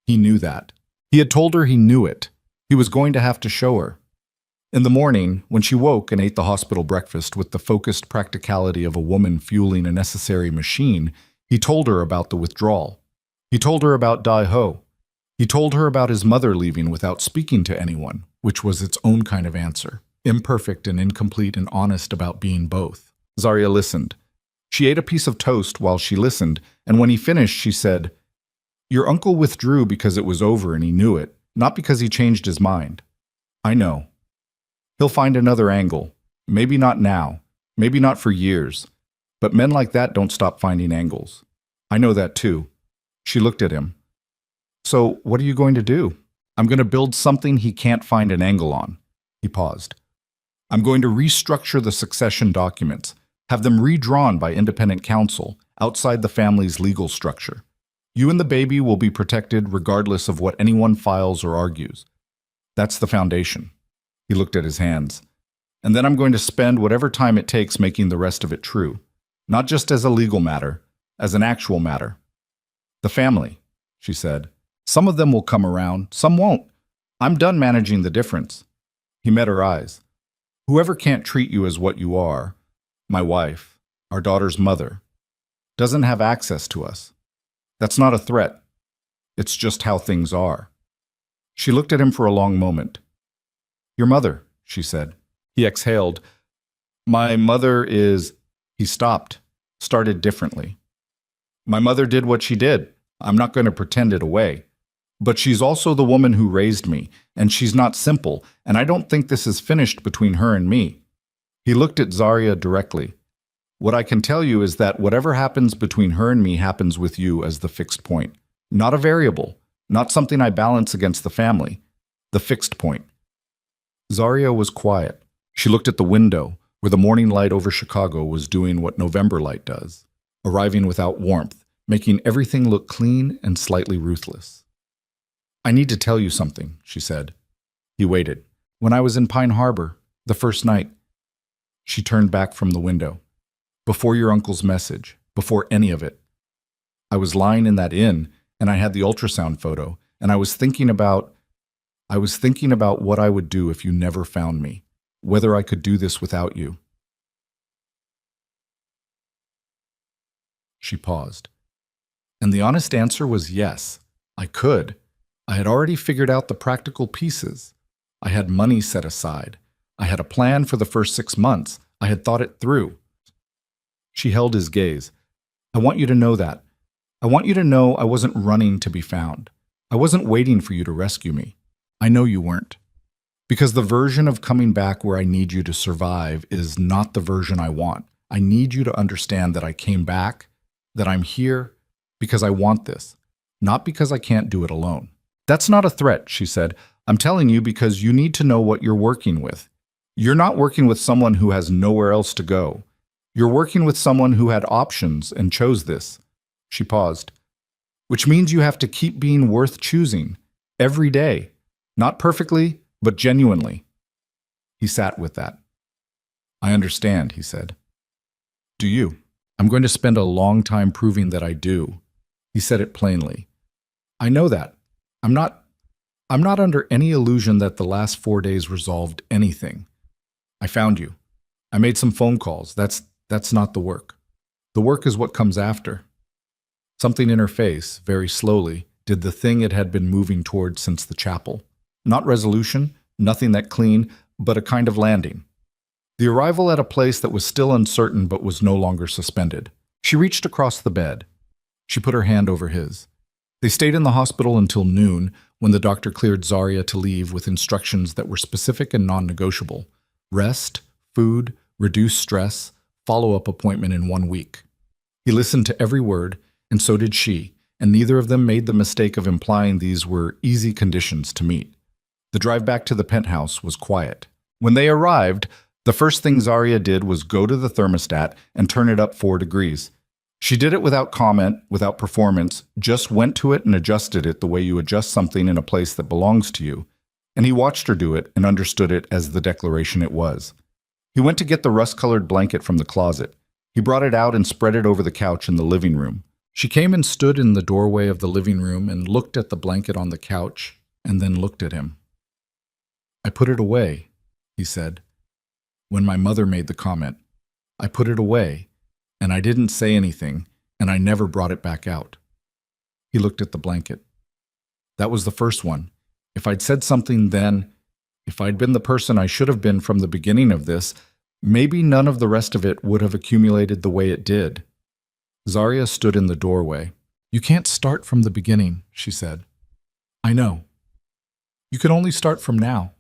He knew that. He had told her he knew it. He was going to have to show her. In the morning, when she woke and ate the hospital breakfast with the focused practicality of a woman fueling a necessary machine, he told her about the withdrawal. He told her about Dai Ho. He told her about his mother leaving without speaking to anyone, which was its own kind of answer, imperfect and incomplete and honest about being both. Zarya listened. She ate a piece of toast while she listened, and when he finished, she said, "Your uncle withdrew because it was over and he knew it, not because he changed his mind. I know. He'll find another angle. Maybe not now, maybe not for years, but men like that don't stop finding angles. I know that too." She looked at him. "So what are you going to do?" "I'm going to build something he can't find an angle on." He paused. "I'm going to restructure the succession documents, have them redrawn by independent counsel, outside the family's legal structure. You and the baby will be protected regardless of what anyone files or argues. That's the foundation." He looked at his hands. "And then I'm going to spend whatever time it takes making the rest of it true, not just as a legal matter, as an actual matter." "The family," she said. "Some of them will come around, some won't. I'm done managing the difference." He met her eyes. "Whoever can't treat you as what you are, my wife, our daughter's mother, doesn't have access to us. That's not a threat. It's just how things are." She looked at him for a long moment. "Your mother," she said. He exhaled. "My mother is—" He stopped, started differently. "My mother did what she did. I'm not going to pretend it away. But she's also the woman who raised me, and she's not simple, and I don't think this is finished between her and me." He looked at Zarya directly. "What I can tell you is that whatever happens between her and me happens with you as the fixed point. Not a variable, not something I balance against the family. The fixed point." Zarya was quiet. She looked at the window, where the morning light over Chicago was doing what November light does, arriving without warmth, making everything look clean and slightly ruthless. "I need to tell you something," she said. He waited. "When I was in Pine Harbor, the first night." She turned back from the window. "Before your uncle's message, before any of it. I was lying in that inn, and I had the ultrasound photo, and I was thinking about what I would do if you never found me, whether I could do this without you." She paused. And the honest answer was yes, I could. I had already figured out the practical pieces. I had money set aside. I had a plan for the first 6 months. I had thought it through. She held his gaze. "I want you to know that. I want you to know I wasn't running to be found. I wasn't waiting for you to rescue me. I know you weren't. Because the version of coming back where I need you to survive is not the version I want. I need you to understand that I came back, that I'm here, because I want this, not because I can't do it alone." "That's not a threat," she said. "I'm telling you because you need to know what you're working with. You're not working with someone who has nowhere else to go. You're working with someone who had options and chose this." She paused. "Which means you have to keep being worth choosing, every day. Not perfectly, but genuinely." He sat with that. "I understand," he said. "Do you?" "I'm going to spend a long time proving that I do." He said it plainly. "I know that. I'm not under any illusion that the last 4 days resolved anything. I found you. I made some phone calls. That's not the work. The work is what comes after." Something in her face, very slowly, did the thing it had been moving toward since the chapel. Not resolution, nothing that clean, but a kind of landing. The arrival at a place that was still uncertain but was no longer suspended. She reached across the bed. She put her hand over his. They stayed in the hospital until noon, when the doctor cleared Zarya to leave with instructions that were specific and non-negotiable. Rest, food, reduced stress, follow-up appointment in 1 week. He listened to every word, and so did she, and neither of them made the mistake of implying these were easy conditions to meet. The drive back to the penthouse was quiet. When they arrived, the first thing Zarya did was go to the thermostat and turn it up 4 degrees. She did it without comment, without performance, just went to it and adjusted it the way you adjust something in a place that belongs to you. And he watched her do it and understood it as the declaration it was. He went to get the rust-colored blanket from the closet. He brought it out and spread it over the couch in the living room. She came and stood in the doorway of the living room and looked at the blanket on the couch and then looked at him. "I put it away," he said. "When my mother made the comment, I put it away, and I didn't say anything, and I never brought it back out." He looked at the blanket. "That was the first one. If I'd said something then, if I'd been the person I should have been from the beginning of this, maybe none of the rest of it would have accumulated the way it did." Zarya stood in the doorway. "You can't start from the beginning," she said. "I know. You can only start from now."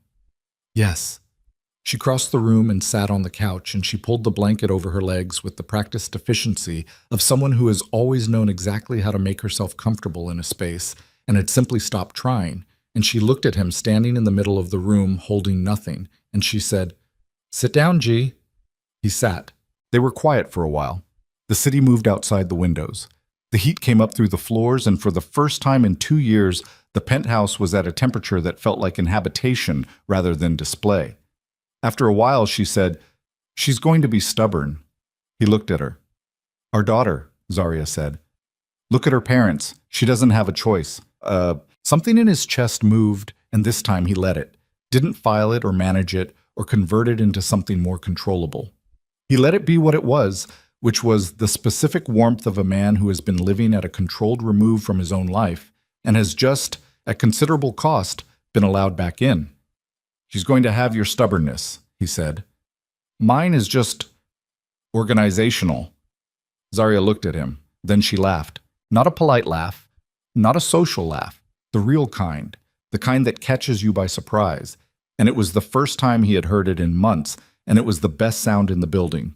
"Yes." She crossed the room and sat on the couch, and she pulled the blanket over her legs with the practiced efficiency of someone who has always known exactly how to make herself comfortable in a space and had simply stopped trying. And she looked at him standing in the middle of the room holding nothing, and she said, "Sit down, G." He sat. They were quiet for a while. The city moved outside the windows. The heat came up through the floors, and for the first time in 2 years, the penthouse was at a temperature that felt like inhabitation rather than display. After a while, she said, "She's going to be stubborn." He looked at her. "Our daughter," Zarya said. "Look at her parents. She doesn't have a choice." Something in his chest moved, and this time he let it. Didn't file it or manage it or convert it into something more controllable. He let it be what it was, which was the specific warmth of a man who has been living at a controlled remove from his own life and has just, at considerable cost, been allowed back in. "She's going to have your stubbornness," he said. "Mine is just organizational." Zarya looked at him. Then she laughed. Not a polite laugh, not a social laugh, the real kind, the kind that catches you by surprise. And it was the first time he had heard it in months, and it was the best sound in the building.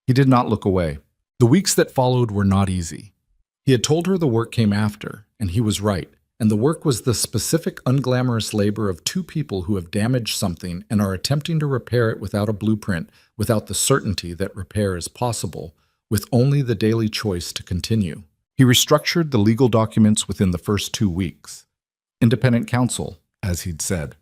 He did not look away. The weeks that followed were not easy. He had told her the work came after, and he was right. And the work was the specific unglamorous labor of two people who have damaged something and are attempting to repair it without a blueprint, without the certainty that repair is possible, with only the daily choice to continue. He restructured the legal documents within the first 2 weeks. Independent counsel, as he'd said.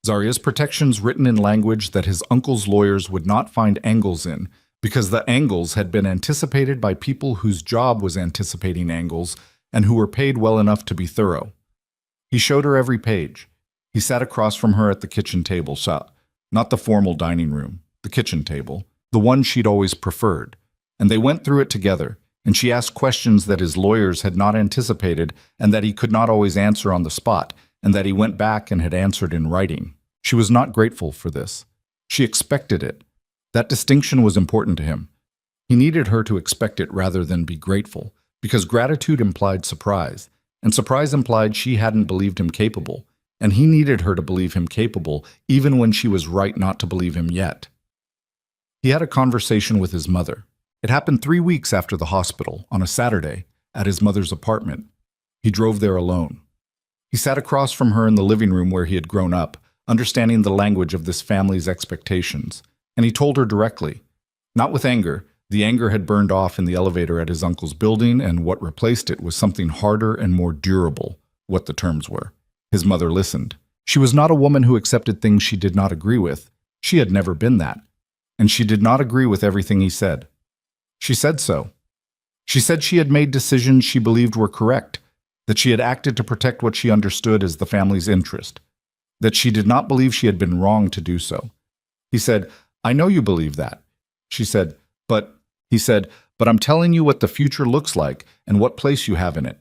Zarya's protections written in language that his uncle's lawyers would not find angles in, because the angles had been anticipated by people whose job was anticipating angles and who were paid well enough to be thorough. He showed her every page. He sat across from her at the kitchen table, not the formal dining room, the kitchen table, the one she'd always preferred. And they went through it together, and she asked questions that his lawyers had not anticipated and that he could not always answer on the spot, and that he went back and had answered in writing. She was not grateful for this. She expected it. That distinction was important to him. He needed her to expect it rather than be grateful, because gratitude implied surprise, and surprise implied she hadn't believed him capable, and he needed her to believe him capable even when she was right not to believe him yet. He had a conversation with his mother. It happened 3 weeks after the hospital, on a Saturday, at his mother's apartment. He drove there alone. He sat across from her in the living room where he had grown up, understanding the language of this family's expectations, and he told her directly, not with anger. The anger had burned off in the elevator at his uncle's building, and what replaced it was something harder and more durable, what the terms were. His mother listened. She was not a woman who accepted things she did not agree with. She had never been that. And she did not agree with everything he said. She said so. She said she had made decisions she believed were correct, that she had acted to protect what she understood as the family's interest, that she did not believe she had been wrong to do so. He said, "I know you believe that." She said, But I'm telling you what the future looks like and what place you have in it.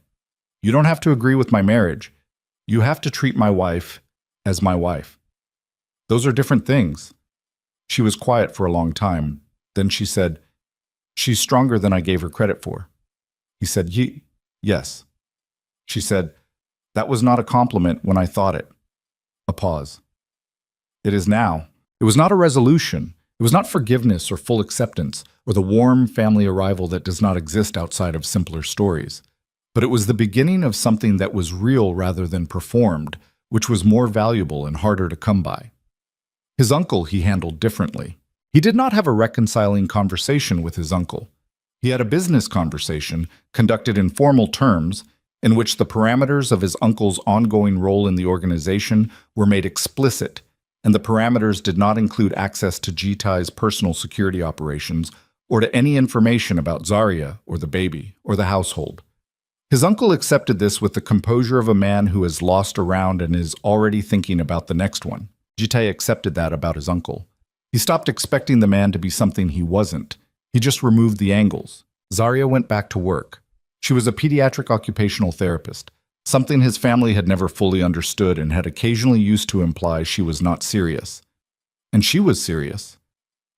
You don't have to agree with my marriage. You have to treat my wife as my wife. Those are different things." She was quiet for a long time. Then she said, "She's stronger than I gave her credit for." He said, Yes." She said, "That was not a compliment when I thought it." A pause. "It is now." It was not a resolution. It was not forgiveness or full acceptance, or the warm family arrival that does not exist outside of simpler stories. But it was the beginning of something that was real rather than performed, which was more valuable and harder to come by. His uncle he handled differently. He did not have a reconciling conversation with his uncle. He had a business conversation, conducted in formal terms, in which the parameters of his uncle's ongoing role in the organization were made explicit, and the parameters did not include access to Jitai's personal security operations or to any information about Zarya or the baby or the household. His uncle accepted this with the composure of a man who has lost a round and is already thinking about the next one. Jite accepted that about his uncle. He stopped expecting the man to be something he wasn't. He just removed the angles. Zarya went back to work. She was a pediatric occupational therapist, something his family had never fully understood and had occasionally used to imply she was not serious. And she was serious.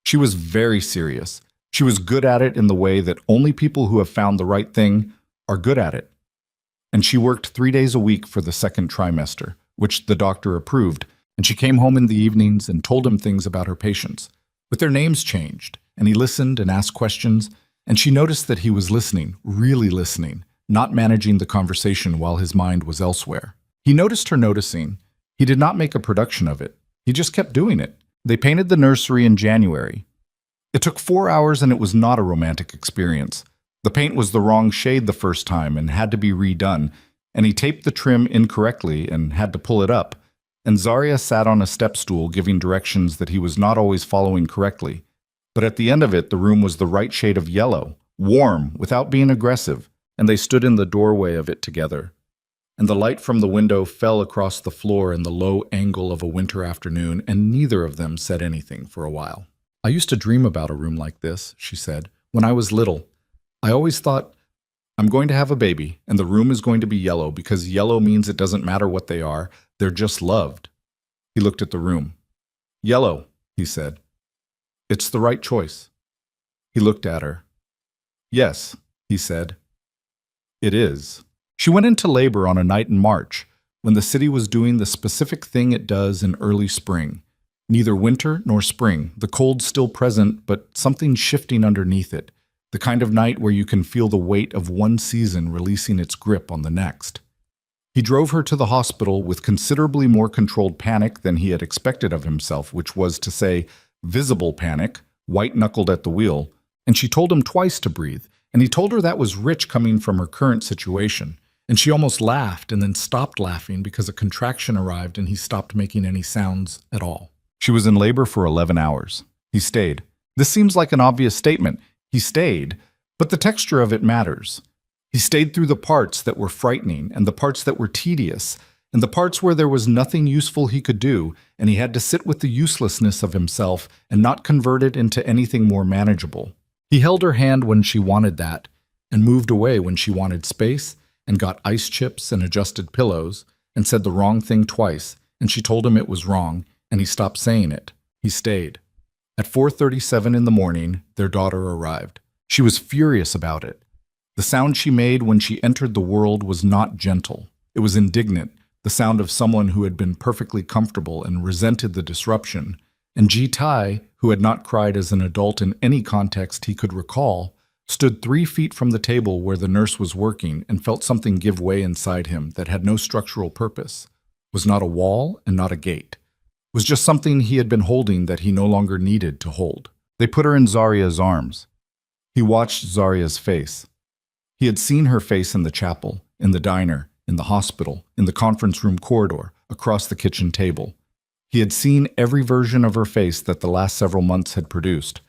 She was very serious. She was good at it in the way that only people who have found the right thing are good at it. And she worked 3 days a week for the second trimester, which the doctor approved, and she came home in the evenings and told him things about her patients. But their names changed, and he listened and asked questions, and she noticed that he was listening, really listening, not managing the conversation while his mind was elsewhere. He noticed her noticing. He did not make a production of it. He just kept doing it. They painted the nursery in January. It took 4 hours and it was not a romantic experience. The paint was the wrong shade the first time and had to be redone, and he taped the trim incorrectly and had to pull it up. And Zarya sat on a step stool giving directions that he was not always following correctly. But at the end of it, the room was the right shade of yellow, warm, without being aggressive, and they stood in the doorway of it together. And the light from the window fell across the floor in the low angle of a winter afternoon, and neither of them said anything for a while. "I used to dream about a room like this," she said, "when I was little. I always thought, I'm going to have a baby, and the room is going to be yellow because yellow means it doesn't matter what they are, they're just loved." He looked at the room. "Yellow," he said. "It's the right choice." He looked at her. "Yes," he said. "It is." She went into labor on a night in March, when the city was doing the specific thing it does in early spring. Neither winter nor spring, the cold still present, but something shifting underneath it. The kind of night where you can feel the weight of one season releasing its grip on the next. He drove her to the hospital with considerably more controlled panic than he had expected of himself, which was to say, visible panic, white-knuckled at the wheel, and she told him twice to breathe, and he told her that was rich coming from her current situation, and she almost laughed and then stopped laughing because a contraction arrived and he stopped making any sounds at all. She was in labor for 11 hours. He stayed. This seems like an obvious statement. He stayed, but the texture of it matters. He stayed through the parts that were frightening and the parts that were tedious, and the parts where there was nothing useful he could do, and he had to sit with the uselessness of himself and not convert it into anything more manageable. He held her hand when she wanted that, and moved away when she wanted space, and got ice chips and adjusted pillows, and said the wrong thing twice, and she told him it was wrong, and he stopped saying it. He stayed. At 4:37 in the morning, their daughter arrived. She was furious about it. The sound she made when she entered the world was not gentle. It was indignant, the sound of someone who had been perfectly comfortable and resented the disruption. And Ji-Tai, who had not cried as an adult in any context he could recall, stood 3 feet from the table where the nurse was working and felt something give way inside him that had no structural purpose, was not a wall and not a gate. Was just something he had been holding that he no longer needed to hold. They put her in Zarya's arms. He watched Zarya's face. He had seen her face in the chapel, in the diner, in the hospital, in the conference room corridor, across the kitchen table. He had seen every version of her face that the last several months had produced.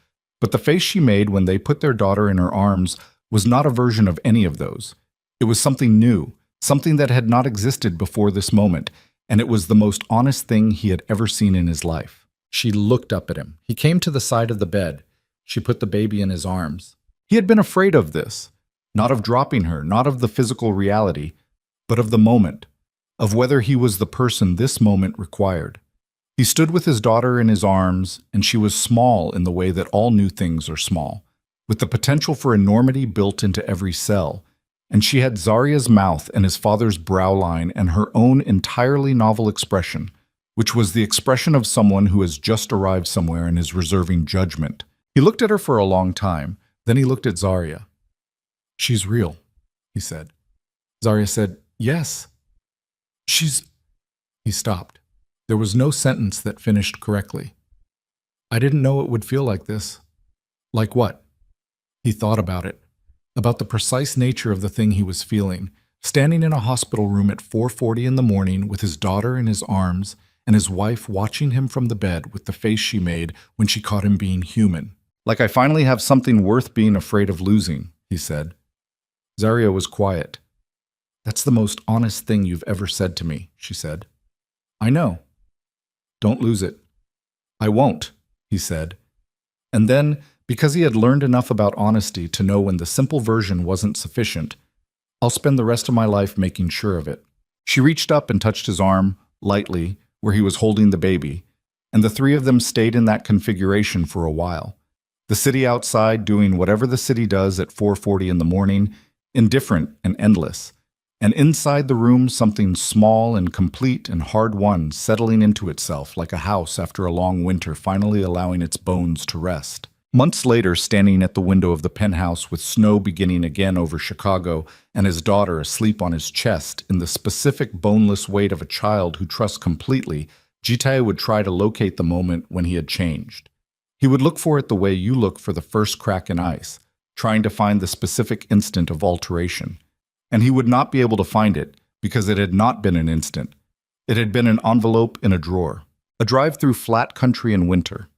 But the face she made when they put their daughter in her arms was not a version of any of those. It was something new, something that had not existed before this moment, and it was the most honest thing he had ever seen in his life. She looked up at him. He came to the side of the bed. She put the baby in his arms. He had been afraid of this, not of dropping her, not of the physical reality, but of the moment, of whether he was the person this moment required. He stood with his daughter in his arms, and she was small in the way that all new things are small, with the potential for enormity built into every cell. And she had Zarya's mouth and his father's brow line and her own entirely novel expression, which was the expression of someone who has just arrived somewhere and is reserving judgment. He looked at her for a long time, then he looked at Zarya. "She's real," he said. Zarya said, "Yes." "She's—" He stopped. There was no sentence that finished correctly. "I didn't know it would feel like this." "Like what?" He thought about it. About the precise nature of the thing he was feeling, standing in a hospital room at 4:40 in the morning with his daughter in his arms and his wife watching him from the bed with the face she made when she caught him being human. "Like I finally have something worth being afraid of losing," he said. Zarya was quiet. That's the most honest thing you've ever said to me, she said. I know. Don't lose it. I won't, he said. And then, because he had learned enough about honesty to know when the simple version wasn't sufficient, I'll spend the rest of my life making sure of it. She reached up and touched his arm, lightly, where he was holding the baby, and the three of them stayed in that configuration for a while. The city outside doing whatever the city does at 4:40 in the morning, indifferent and endless. And inside the room, something small and complete and hard-won settling into itself like a house after a long winter finally allowing its bones to rest. Months later, standing at the window of the penthouse with snow beginning again over Chicago and his daughter asleep on his chest in the specific boneless weight of a child who trusts completely, Jitae would try to locate the moment when he had changed. He would look for it the way you look for the first crack in ice, trying to find the specific instant of alteration. And he would not be able to find it because it had not been an instant. It had been an envelope in a drawer, a drive through flat country in winter,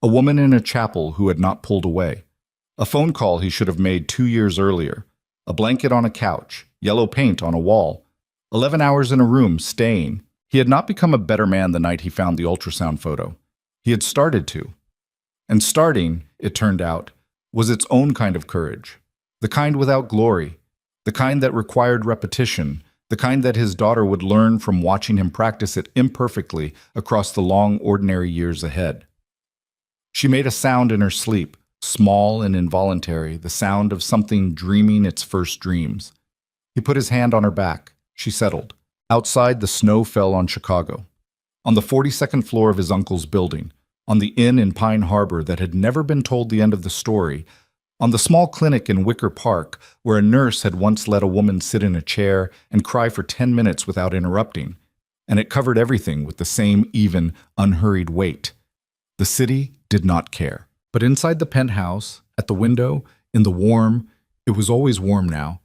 a woman in a chapel who had not pulled away, a phone call he should have made 2 years earlier, a blanket on a couch, yellow paint on a wall, 11 hours in a room staying. He had not become a better man the night he found the ultrasound photo. He had started to. And starting, it turned out, was its own kind of courage, the kind without glory, the kind that required repetition, the kind that his daughter would learn from watching him practice it imperfectly across the long, ordinary years ahead. She made a sound in her sleep, small and involuntary, the sound of something dreaming its first dreams. He put his hand on her back. She settled. Outside, the snow fell on Chicago. On the 42nd floor of his uncle's building, on the inn in Pine Harbor that had never been told the end of the story, on the small clinic in Wicker Park where a nurse had once let a woman sit in a chair and cry for 10 minutes without interrupting, and it covered everything with the same even, unhurried weight. The city did not care. But inside the penthouse, at the window, in the warm, it was always warm now,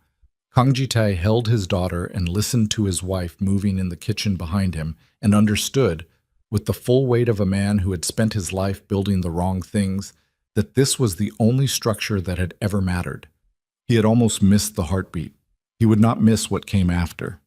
Kang Ji-tae held his daughter and listened to his wife moving in the kitchen behind him and understood, with the full weight of a man who had spent his life building the wrong things, that this was the only structure that had ever mattered. He had almost missed the heartbeat. He would not miss what came after.